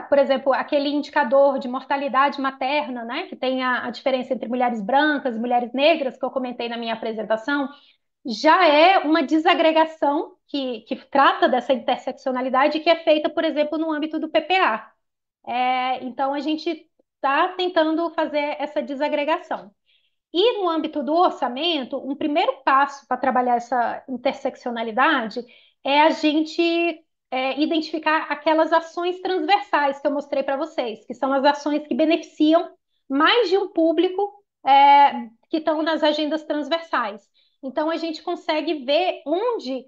Por exemplo, aquele indicador de mortalidade materna, né? Que tem a diferença entre mulheres brancas e mulheres negras, que eu comentei na minha apresentação, já é uma desagregação que trata dessa interseccionalidade que é feita, por exemplo, no âmbito do PPA. Então, a gente está tentando fazer essa desagregação. E no âmbito do orçamento, um primeiro passo para trabalhar essa interseccionalidade é a gente identificar aquelas ações transversais que eu mostrei para vocês, que são as ações que beneficiam mais de um público que estão nas agendas transversais. Então, a gente consegue ver onde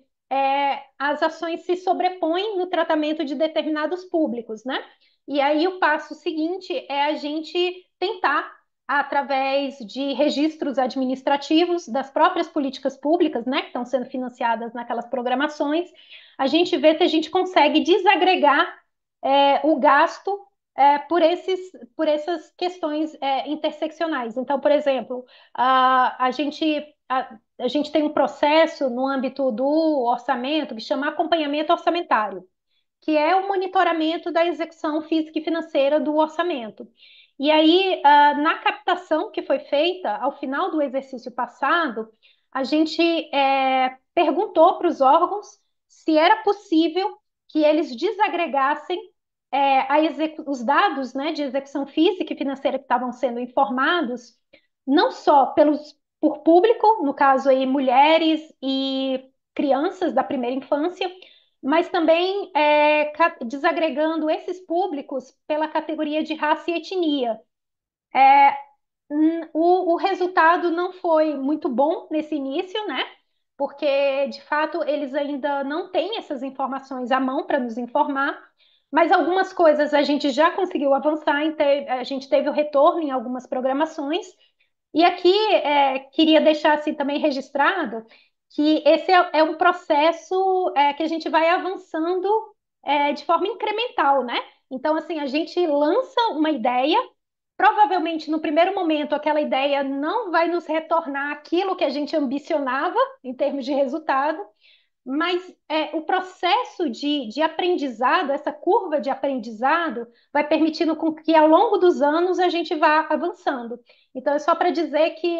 as ações se sobrepõem no tratamento de determinados públicos, né? E aí o passo seguinte é a gente tentar, através de registros administrativos das próprias políticas públicas, né, que estão sendo financiadas naquelas programações, a gente vê se a gente consegue desagregar o gasto por essas questões interseccionais. Então, por exemplo, a gente tem um processo no âmbito do orçamento que chama acompanhamento orçamentário, que é o monitoramento da execução física e financeira do orçamento. E aí, na captação que foi feita ao final do exercício passado, a gente perguntou para os órgãos se era possível que eles desagregassem os dados, né, de execução física e financeira que estavam sendo informados, não só por público, no caso aí mulheres e crianças da primeira infância, mas também desagregando esses públicos pela categoria de raça e etnia. O resultado não foi muito bom nesse início, né? Porque, de fato, eles ainda não têm essas informações à mão para nos informar, mas algumas coisas a gente já conseguiu avançar, a gente teve o retorno em algumas programações, e aqui queria deixar assim também registrado que esse é um processo que a gente vai avançando de forma incremental, né? Então, assim, a gente lança uma ideia. Provavelmente, no primeiro momento, aquela ideia não vai nos retornar aquilo que a gente ambicionava em termos de resultado, mas o processo de aprendizado, essa curva de aprendizado, vai permitindo com que ao longo dos anos a gente vá avançando. Então, é só para dizer que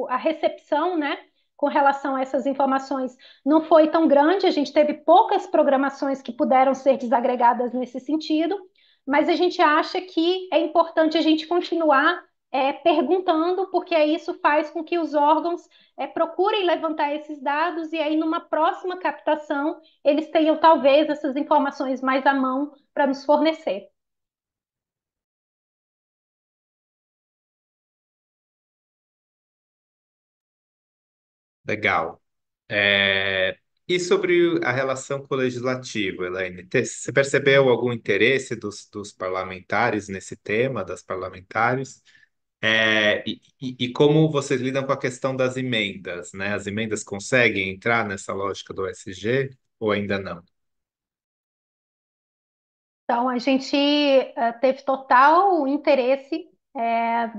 a recepção, né, com relação a essas informações não foi tão grande, a gente teve poucas programações que puderam ser desagregadas nesse sentido, mas a gente acha que é importante a gente continuar perguntando, porque isso faz com que os órgãos procurem levantar esses dados e aí numa próxima captação eles tenham talvez essas informações mais à mão para nos fornecer. Legal. E sobre a relação com o legislativo, Elaine, você percebeu algum interesse dos parlamentares nesse tema, das parlamentares? E como vocês lidam com a questão das emendas, né? As emendas conseguem entrar nessa lógica do SG ou ainda não? Então, a gente teve total interesse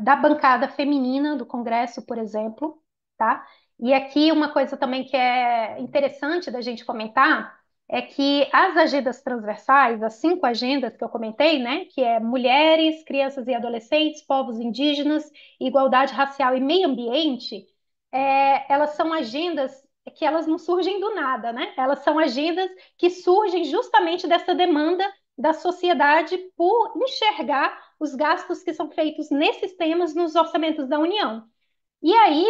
da bancada feminina do Congresso, por exemplo, tá? E aqui uma coisa também que é interessante da gente comentar é que as agendas transversais, as 5 agendas que eu comentei, né, que é mulheres, crianças e adolescentes, povos indígenas, igualdade racial e meio ambiente, elas são agendas que elas não surgem do nada, né? Elas são agendas que surgem justamente dessa demanda da sociedade por enxergar os gastos que são feitos nesses temas nos orçamentos da União. E aí,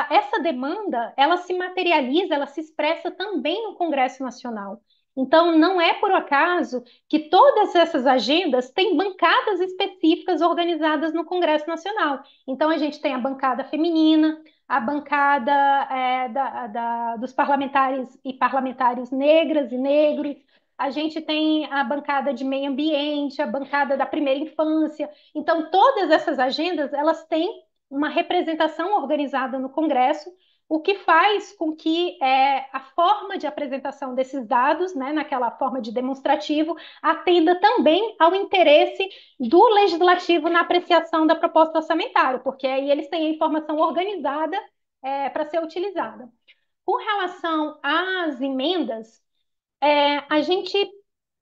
essa demanda, ela se materializa, ela se expressa também no Congresso Nacional. Então, não é por acaso que todas essas agendas têm bancadas específicas organizadas no Congresso Nacional. Então, a gente tem a bancada feminina, a bancada dos parlamentares e parlamentares negras e negros, a gente tem a bancada de meio ambiente, a bancada da primeira infância. Então, todas essas agendas, elas têm uma representação organizada no Congresso, o que faz com que a forma de apresentação desses dados, né, naquela forma de demonstrativo, atenda também ao interesse do legislativo na apreciação da proposta orçamentária, porque aí eles têm a informação organizada para ser utilizada. Com relação às emendas, a gente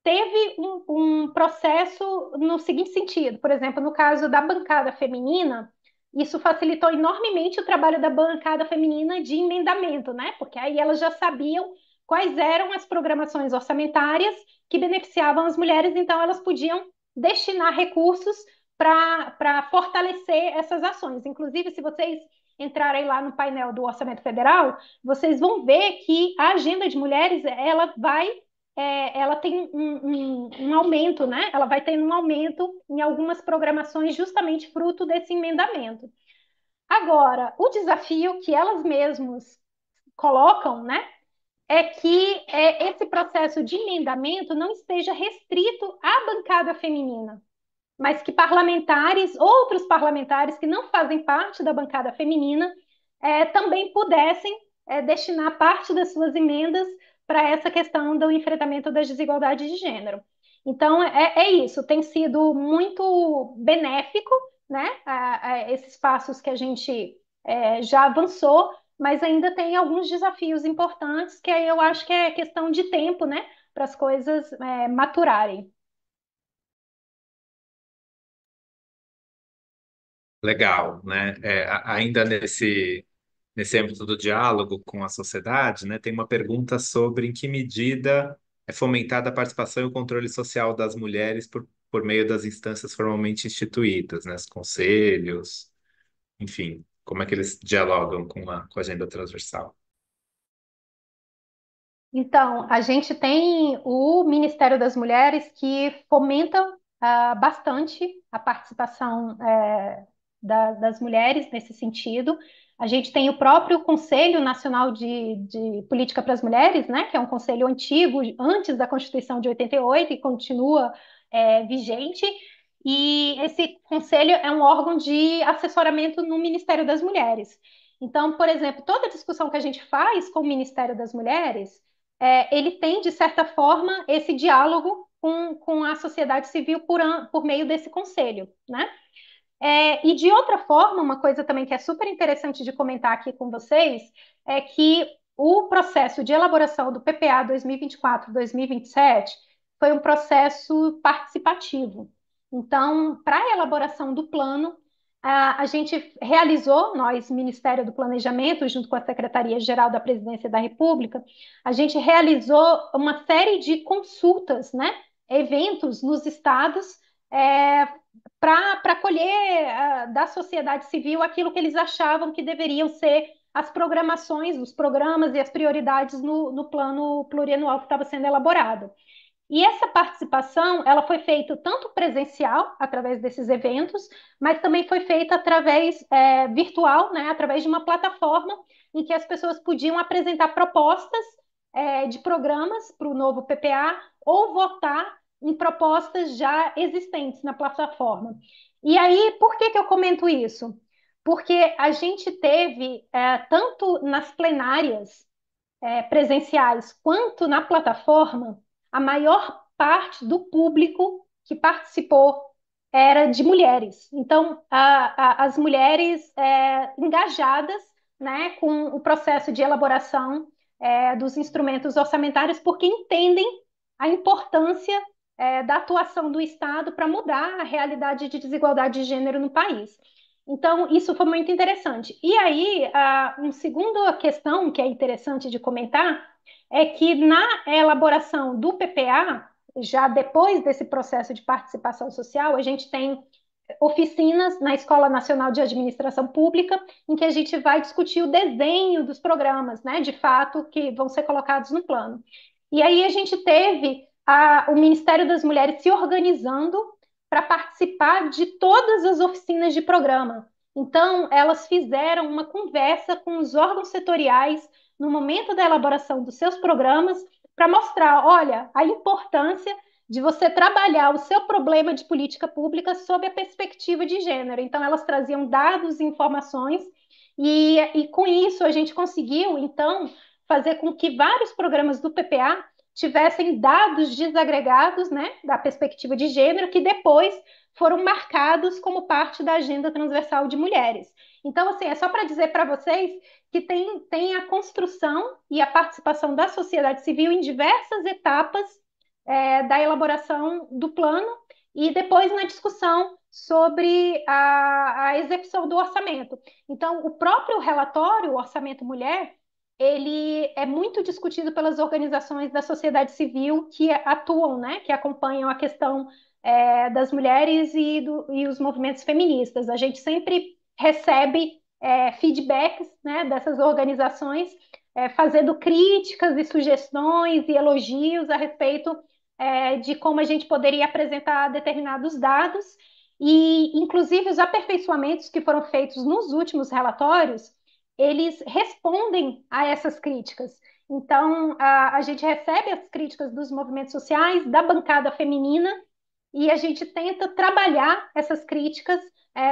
teve um processo no seguinte sentido, por exemplo, no caso da bancada feminina, isso facilitou enormemente o trabalho da bancada feminina de emendamento, né? Porque aí elas já sabiam quais eram as programações orçamentárias que beneficiavam as mulheres, então elas podiam destinar recursos para fortalecer essas ações. Inclusive, se vocês entrarem lá no painel do Orçamento Federal, vocês vão ver que a agenda de mulheres ela tem um aumento, né? Ela vai ter um aumento em algumas programações justamente fruto desse emendamento. Agora, o desafio que elas mesmas colocam, né? é que esse processo de emendamento não esteja restrito à bancada feminina, mas que parlamentares, outros parlamentares que não fazem parte da bancada feminina, também pudessem destinar parte das suas emendas para essa questão do enfrentamento das desigualdades de gênero. Então, é isso, tem sido muito benéfico, né, esses passos que a gente já avançou, mas ainda tem alguns desafios importantes que aí eu acho que é questão de tempo, né, para as coisas maturarem. Legal, né? Ainda nesse âmbito do diálogo com a sociedade, né, tem uma pergunta sobre em que medida é fomentada a participação e o controle social das mulheres por meio das instâncias formalmente instituídas, né, os conselhos, enfim, como é que eles dialogam com a agenda transversal? Então, a gente tem o Ministério das Mulheres que fomenta bastante a participação das mulheres nesse sentido. A gente tem o próprio Conselho Nacional de Política para as Mulheres, né, que é um conselho antigo, antes da Constituição de 88, e continua vigente. E esse conselho é um órgão de assessoramento no Ministério das Mulheres. Então, por exemplo, toda a discussão que a gente faz com o Ministério das Mulheres ele tem, de certa forma, esse diálogo com a sociedade civil por meio desse conselho, né? E de outra forma, uma coisa também que é super interessante de comentar aqui com vocês é que o processo de elaboração do PPA 2024-2027 foi um processo participativo. Então, para a elaboração do plano, a gente realizou, nós, Ministério do Planejamento, junto com a Secretaria-Geral da Presidência da República, a gente realizou uma série de consultas, né, eventos nos estados, para colher da sociedade civil aquilo que eles achavam que deveriam ser as programações, os programas e as prioridades no plano plurianual que estava sendo elaborado. E essa participação, ela foi feita tanto presencial, através desses eventos, mas também foi feita através virtual, né, através de uma plataforma em que as pessoas podiam apresentar propostas de programas para o novo PPA ou votar em propostas já existentes na plataforma. E aí, por que eu comento isso? Porque a gente teve, tanto nas plenárias presenciais quanto na plataforma, a maior parte do público que participou era de mulheres. Então, as mulheres engajadas, né, com o processo de elaboração dos instrumentos orçamentários, porque entendem a importância da atuação do Estado para mudar a realidade de desigualdade de gênero no país. Então, isso foi muito interessante. E aí, uma segunda questão que é interessante de comentar é que na elaboração do PPA, já depois desse processo de participação social, a gente tem oficinas na Escola Nacional de Administração Pública, em que a gente vai discutir o desenho dos programas, né, de fato, que vão ser colocados no plano. E aí a gente teve o Ministério das Mulheres se organizando para participar de todas as oficinas de programa. Então, elas fizeram uma conversa com os órgãos setoriais no momento da elaboração dos seus programas para mostrar, olha, a importância de você trabalhar o seu problema de política pública sob a perspectiva de gênero. Então, elas traziam dados e informações, e com isso a gente conseguiu, então, fazer com que vários programas do PPA tivessem dados desagregados, né, da perspectiva de gênero, que depois foram marcados como parte da agenda transversal de mulheres. Então, assim, é só para dizer para vocês que tem a construção e a participação da sociedade civil em diversas etapas da elaboração do plano e depois na discussão sobre a execução do orçamento. Então, o próprio relatório, o Orçamento Mulher, ele é muito discutido pelas organizações da sociedade civil que atuam, né, que acompanham a questão das mulheres e os movimentos feministas. A gente sempre recebe feedbacks, né, dessas organizações, fazendo críticas e sugestões e elogios a respeito de como a gente poderia apresentar determinados dados e, inclusive, os aperfeiçoamentos que foram feitos nos últimos relatórios, eles respondem a essas críticas. Então, a gente recebe as críticas dos movimentos sociais, da bancada feminina, e a gente tenta trabalhar essas críticas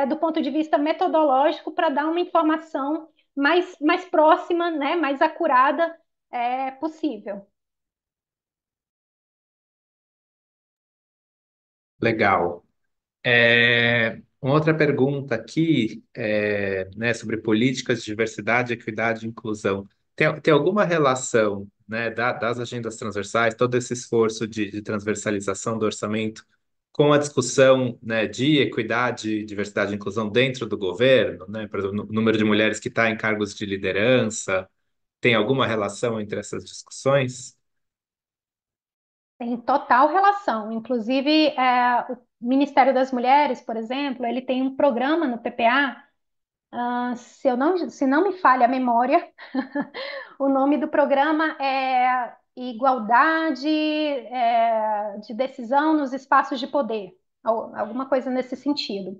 do ponto de vista metodológico para dar uma informação mais próxima, né, mais acurada possível. Legal. Uma outra pergunta aqui, né, sobre políticas de diversidade, equidade e inclusão. Tem alguma relação, né, das agendas transversais, todo esse esforço de transversalização do orçamento, com a discussão, né, de equidade, diversidade e inclusão dentro do governo, né? Por exemplo, o número de mulheres que está em cargos de liderança, tem alguma relação entre essas discussões? Tem total relação. Inclusive, o Ministério das Mulheres, por exemplo, ele tem um programa no PPA, se não me falha a memória, o nome do programa é Igualdade, de Decisão nos Espaços de Poder, alguma coisa nesse sentido.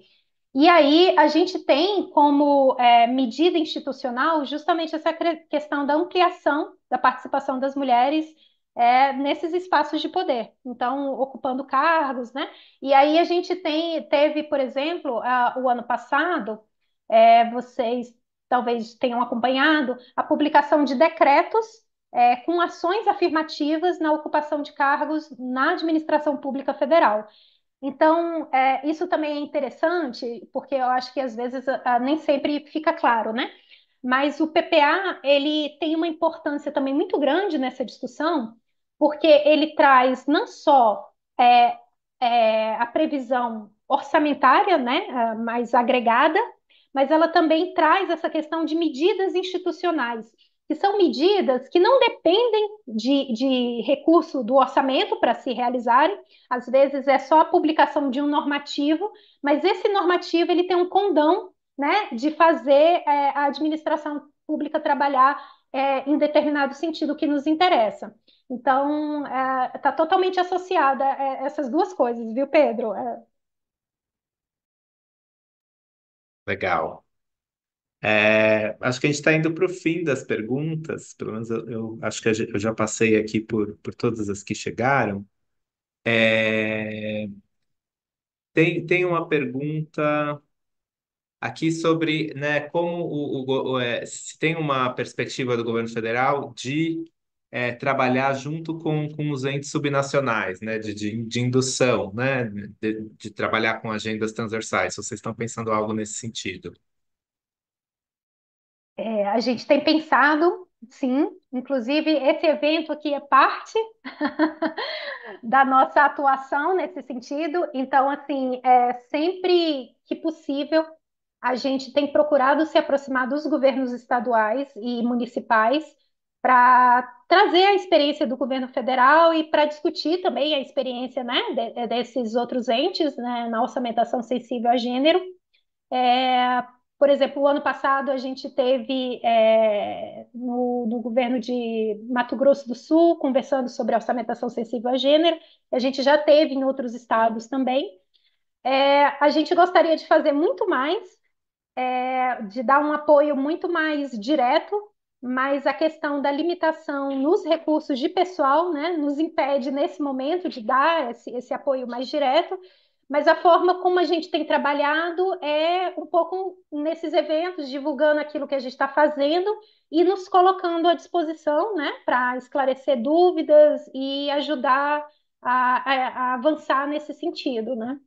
E aí a gente tem como medida institucional justamente essa questão da ampliação da participação das mulheres nesses espaços de poder, então ocupando cargos, né? E aí a gente teve, por exemplo, o ano passado, vocês talvez tenham acompanhado a publicação de decretos com ações afirmativas na ocupação de cargos na administração pública federal. Então, isso também é interessante, porque eu acho que às vezes nem sempre fica claro, né? Mas o PPA, ele tem uma importância também muito grande nessa discussão, porque ele traz não só é, a previsão orçamentária, né, mais agregada, mas ela também traz essa questão de medidas institucionais, que são medidas que não dependem de recurso do orçamento para se realizarem. Às vezes é só a publicação de um normativo, mas esse normativo ele tem um condão, né, de fazer a administração pública trabalhar em determinado sentido que nos interessa. Então, está totalmente associada a essas duas coisas, viu, Pedro? Legal. Acho que a gente está indo para o fim das perguntas, pelo menos eu acho que eu já passei aqui por todas as que chegaram. É, tem uma pergunta aqui sobre, né, como se tem uma perspectiva do governo federal de trabalhar junto com os entes subnacionais, né, de indução, né, de trabalhar com agendas transversais. Se vocês estão pensando algo nesse sentido. A gente tem pensado, sim, inclusive esse evento aqui é parte da nossa atuação nesse sentido. Então, assim, sempre que possível, a gente tem procurado se aproximar dos governos estaduais e municipais para trazer a experiência do governo federal e para discutir também a experiência, né, desses outros entes, né, na orçamentação sensível a gênero. É, por exemplo, o ano passado a gente teve no governo de Mato Grosso do Sul conversando sobre a orçamentação sensível a gênero. A gente já teve em outros estados também. A gente gostaria de fazer muito mais, de dar um apoio muito mais direto, mas a questão da limitação nos recursos de pessoal, né, nos impede nesse momento de dar esse apoio mais direto. Mas a forma como a gente tem trabalhado é um pouco nesses eventos, divulgando aquilo que a gente está fazendo e nos colocando à disposição, né, para esclarecer dúvidas e ajudar a avançar nesse sentido, né?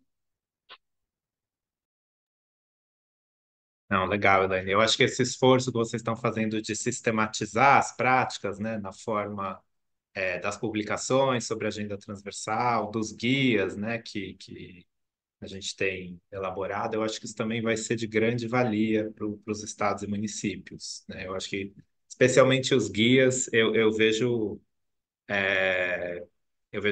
Não, legal, Elaine. Eu acho que esse esforço que vocês estão fazendo de sistematizar as práticas, né, na forma das publicações sobre a agenda transversal, dos guias, né, que a gente tem elaborado, eu acho que isso também vai ser de grande valia para os estados e municípios, né? Eu acho que, especialmente os guias, eu vejo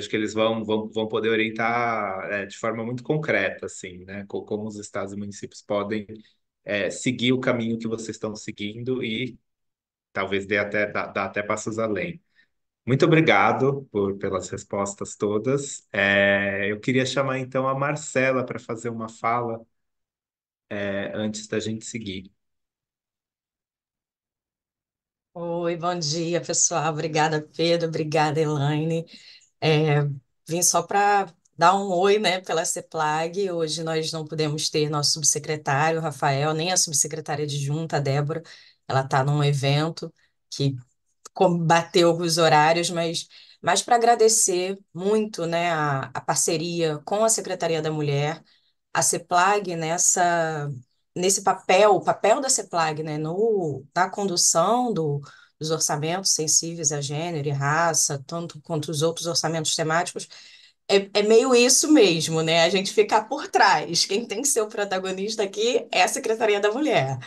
que eles vão poder orientar de forma muito concreta, assim, né? Como os estados e municípios podem seguir o caminho que vocês estão seguindo e talvez dá até passos além. Muito obrigado pelas respostas todas. Eu queria chamar então a Marcela para fazer uma fala antes da gente seguir. Oi, bom dia, pessoal. Obrigada, Pedro. Obrigada, Elaine. É, vim só para dar um oi, né, pela CEPLAG. Hoje nós não podemos ter nosso subsecretário, Rafael, nem a subsecretária adjunta, a Débora. Ela está num evento que combateu os horários, mas mais para agradecer muito, né, a parceria com a Secretaria da Mulher, a CEPLAG nesse papel, o papel da CEPLAG, né, na condução dos orçamentos sensíveis a gênero e raça, tanto quanto os outros orçamentos temáticos, é meio isso mesmo, né? A gente ficar por trás. Quem tem que ser o protagonista aqui é a Secretaria da Mulher.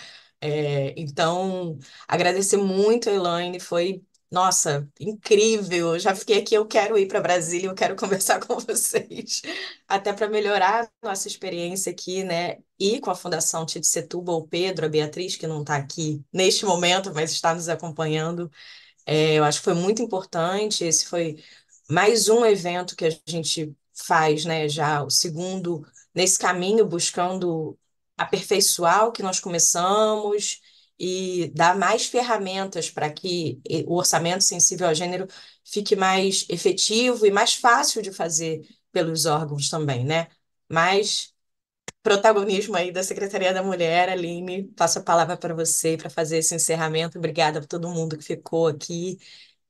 Então, agradecer muito a Elaine, foi, nossa, incrível. Eu já fiquei aqui, eu quero ir para Brasília, eu quero conversar com vocês, até para melhorar a nossa experiência aqui, né? E com a Fundação Tite Setúbal, o Pedro, a Beatriz, que não está aqui neste momento, mas está nos acompanhando. Eu acho que foi muito importante. Esse foi mais um evento que a gente faz, né? Já o segundo nesse caminho, buscando aperfeiçoar o que nós começamos e dar mais ferramentas para que o orçamento sensível ao gênero fique mais efetivo e mais fácil de fazer pelos órgãos também, né? Mas protagonismo aí da Secretaria da Mulher, Aline, passo a palavra para você para fazer esse encerramento. Obrigada por todo mundo que ficou aqui,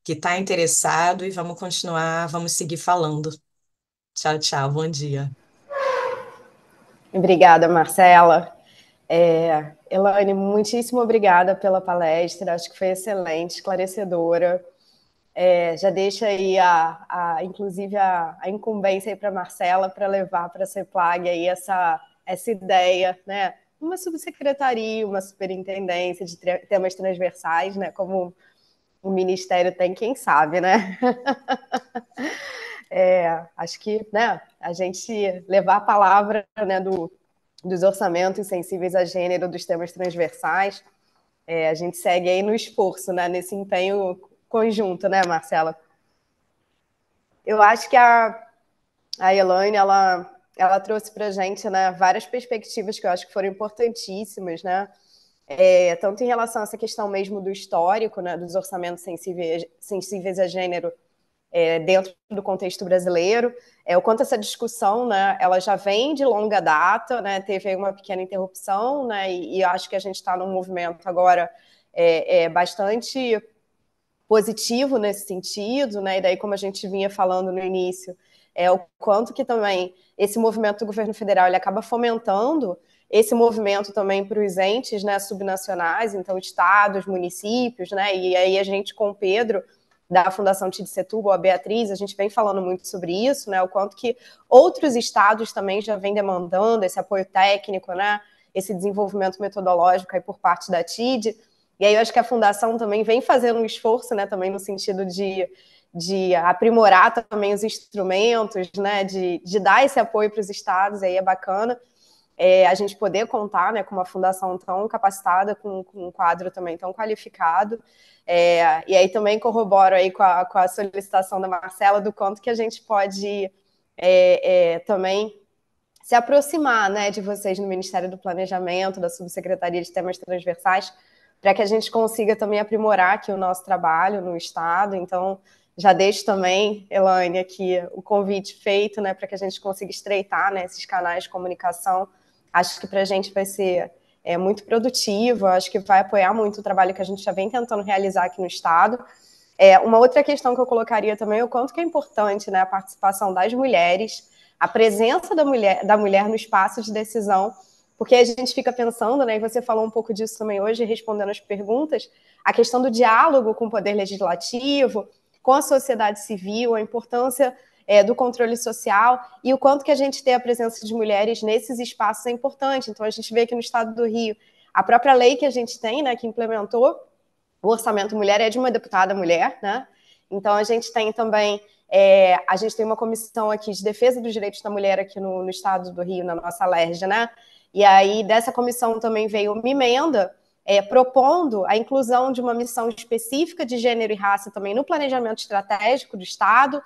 que está interessado e vamos continuar, vamos seguir falando. Tchau, tchau, bom dia. Obrigada, Marcela. Elaine, muitíssimo obrigada pela palestra, acho que foi excelente, esclarecedora. Já deixa aí, inclusive, a incumbência para a Marcela para levar para a CEPLAG aí essa ideia, né? Uma subsecretaria, uma superintendência de temas transversais, né? Como o Ministério tem, quem sabe, né? Acho que, né, a gente levar a palavra, né, dos orçamentos sensíveis a gênero, dos temas transversais, a gente segue aí no esforço, né, nesse empenho conjunto, né, Marcela? Eu acho que a Elaine, ela trouxe para a gente, né, várias perspectivas que eu acho que foram importantíssimas, né? Tanto em relação a essa questão mesmo do histórico, né, dos orçamentos sensíveis a gênero, dentro do contexto brasileiro, o quanto essa discussão, né, ela já vem de longa data, né, teve aí uma pequena interrupção, né, e acho que a gente está num movimento agora bastante positivo nesse sentido, né, e daí como a gente vinha falando no início, o quanto que também esse movimento do governo federal ele acaba fomentando esse movimento também para os entes, né, subnacionais, então estados, municípios, né, e aí a gente com o Pedro da Fundação Tite Setúbal, a Beatriz, a gente vem falando muito sobre isso, né, o quanto que outros estados também já vêm demandando esse apoio técnico, né, esse desenvolvimento metodológico aí por parte da TID, e aí eu acho que a Fundação também vem fazendo um esforço, né, também no sentido de aprimorar também os instrumentos, né, de dar esse apoio para os estados, aí é bacana a gente poder contar, né, com uma fundação tão capacitada, com um quadro também tão qualificado, e aí também corroboro aí com a solicitação da Marcela do quanto que a gente pode também se aproximar, né, de vocês no Ministério do Planejamento, da Subsecretaria de Temas Transversais, para que a gente consiga também aprimorar aqui o nosso trabalho no Estado. Então, já deixo também, Elaine, aqui o convite feito, né, para que a gente consiga estreitar, né, esses canais de comunicação. Acho que para a gente vai ser muito produtivo, acho que vai apoiar muito o trabalho que a gente já vem tentando realizar aqui no Estado. Uma outra questão que eu colocaria também é o quanto que é importante, né, a participação das mulheres, a presença da mulher no espaço de decisão, porque a gente fica pensando, né, e você falou um pouco disso também hoje, respondendo as perguntas, a questão do diálogo com o poder legislativo, com a sociedade civil, a importância do controle social e o quanto que a gente ter a presença de mulheres nesses espaços é importante. Então, a gente vê aqui no estado do Rio, a própria lei que a gente tem, né, que implementou o orçamento mulher é de uma deputada mulher, né? Então, a gente tem também a gente tem uma comissão aqui de defesa dos direitos da mulher aqui no estado do Rio, na nossa LERJ, né? E aí, dessa comissão também veio uma emenda propondo a inclusão de uma missão específica de gênero e raça também no planejamento estratégico do Estado.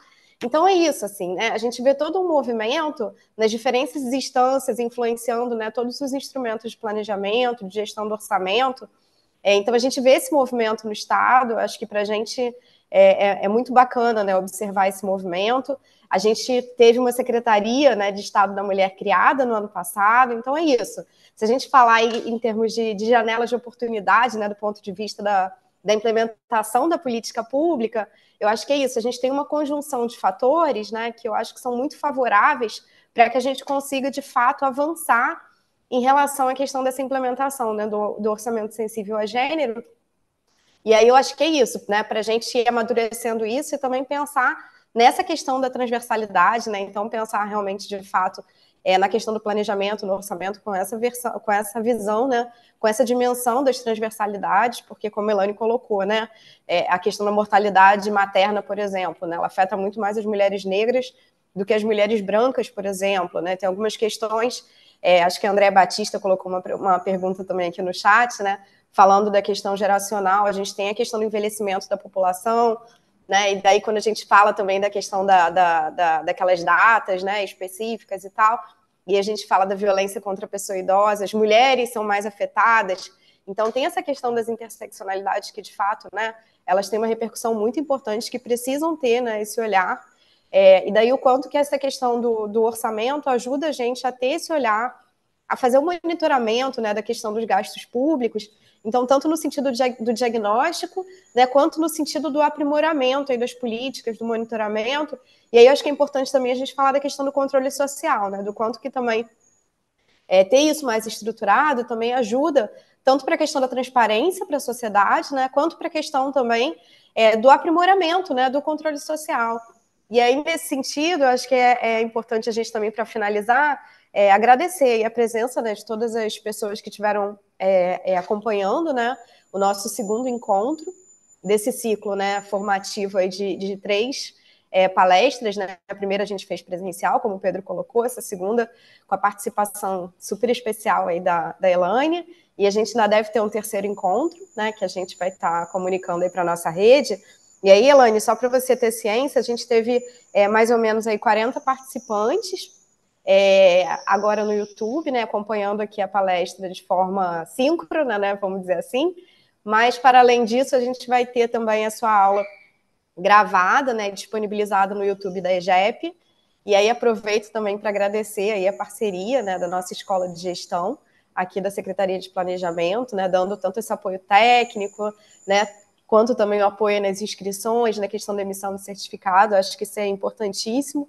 Então, é isso, assim, né? A gente vê todo um movimento nas diferentes instâncias influenciando, né, todos os instrumentos de planejamento, de gestão do orçamento, Então, a gente vê esse movimento no Estado, acho que para a gente é muito bacana, né, observar esse movimento. A gente teve uma Secretaria, né, de Estado da Mulher criada no ano passado, então é isso. Se a gente falar em termos de janelas de oportunidade, né, do ponto de vista da implementação da política pública, eu acho que é isso. A gente tem uma conjunção de fatores, né, que eu acho que são muito favoráveis para que a gente consiga, de fato, avançar em relação à questão dessa implementação, né, do orçamento sensível a gênero. E aí eu acho que é isso, né, para a gente ir amadurecendo isso e também pensar nessa questão da transversalidade, né, então pensar realmente, de fato, na questão do planejamento, no orçamento, com essa visão, né, com essa dimensão das transversalidades, porque, como a Elane colocou, né, a questão da mortalidade materna, por exemplo, né, ela afeta muito mais as mulheres negras do que as mulheres brancas, por exemplo, né, tem algumas questões, acho que a Andréa Batista colocou uma pergunta também aqui no chat, né, falando da questão geracional, a gente tem a questão do envelhecimento da população, né? E daí quando a gente fala também da questão daquelas datas, né, específicas e tal, e a gente fala da violência contra a pessoa idosa, as mulheres são mais afetadas, então tem essa questão das interseccionalidades que, de fato, né, elas têm uma repercussão muito importante, que precisam ter, né, esse olhar, e daí o quanto que essa questão do orçamento ajuda a gente a ter esse olhar, a fazer o monitoramento, né, da questão dos gastos públicos, então, tanto no sentido do diagnóstico, né, quanto no sentido do aprimoramento aí das políticas, do monitoramento. E aí eu acho que é importante também a gente falar da questão do controle social, né, do quanto que também ter isso mais estruturado também ajuda tanto para a questão da transparência para a sociedade, né, quanto para a questão também do aprimoramento, né, do controle social. E aí, nesse sentido, eu acho que é importante a gente também, para finalizar, agradecer a presença, né, de todas as pessoas que estiveram acompanhando, né, o nosso segundo encontro desse ciclo, né, formativo aí de 3 palestras, né? A primeira a gente fez presencial, como o Pedro colocou, essa segunda com a participação super especial aí da Elaine, e a gente ainda deve ter um terceiro encontro, né, que a gente vai estar comunicando aí para a nossa rede. E aí, Elaine, só para você ter ciência, a gente teve mais ou menos aí 40 participantes, agora no YouTube, né, acompanhando aqui a palestra de forma síncrona, né, vamos dizer assim, mas, para além disso, a gente vai ter também a sua aula gravada, né, disponibilizada no YouTube da EGEP, e aí aproveito também para agradecer aí a parceria, né, da nossa Escola de Gestão, aqui da Secretaria de Planejamento, né, dando tanto esse apoio técnico, né, quanto também o apoio nas inscrições, na questão da emissão do certificado, acho que isso é importantíssimo.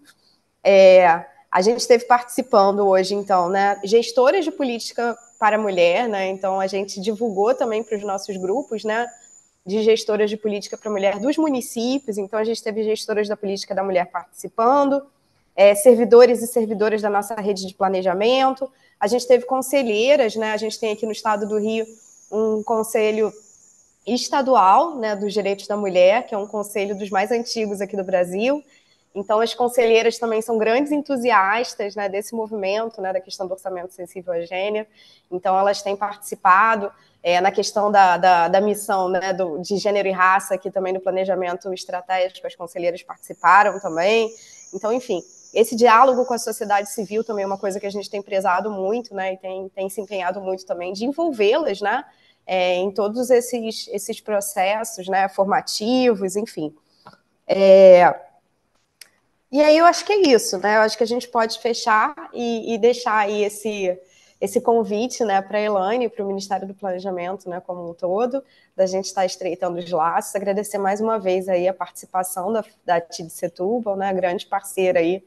A gente esteve participando hoje, então, né, gestoras de política para a mulher, né, então a gente divulgou também para os nossos grupos, né, de gestoras de política para a mulher dos municípios, então a gente teve gestoras da política da mulher participando, servidores e servidoras da nossa rede de planejamento, a gente teve conselheiras, né, a gente tem aqui no estado do Rio um conselho estadual, né, dos direitos da mulher, que é um conselho dos mais antigos aqui do Brasil. Então, as conselheiras também são grandes entusiastas, né, desse movimento, né, da questão do orçamento sensível a gênero. Então, elas têm participado na questão da missão, né, de gênero e raça, aqui também no planejamento estratégico, as conselheiras participaram também. Então, enfim, esse diálogo com a sociedade civil também é uma coisa que a gente tem prezado muito, né, e tem se empenhado muito também de envolvê-las, né, em todos esses processos, né, formativos, enfim. E aí eu acho que é isso, né? Eu acho que a gente pode fechar e deixar aí esse convite, né, para a Elaine, para o Ministério do Planejamento, né, como um todo, da gente estar estreitando os laços, agradecer mais uma vez aí a participação da TID Setúbal, né, grande parceira aí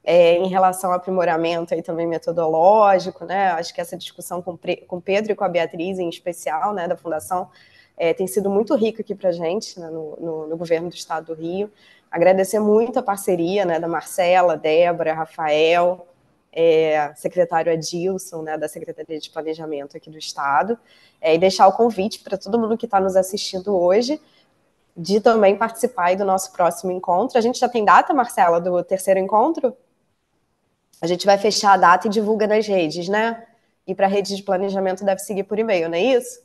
em relação ao aprimoramento aí também metodológico, né? Acho que essa discussão com o Pedro e com a Beatriz, em especial, né, da Fundação, tem sido muito rica aqui para a gente, né, no governo do Estado do Rio. Agradecer muito a parceria, né, da Marcela, Débora, Rafael, secretário Adilson, né, da Secretaria de Planejamento aqui do Estado, e deixar o convite para todo mundo que está nos assistindo hoje, de também participar aí do nosso próximo encontro. A gente já tem data, Marcela, do terceiro encontro? A gente vai fechar a data e divulga nas redes, né? E para a rede de planejamento deve seguir por e-mail, não é isso?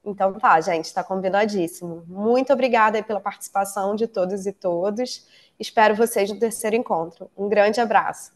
Então tá, gente, está combinadíssimo. Muito obrigada aí pela participação de todos e todas. Espero vocês no terceiro encontro. Um grande abraço.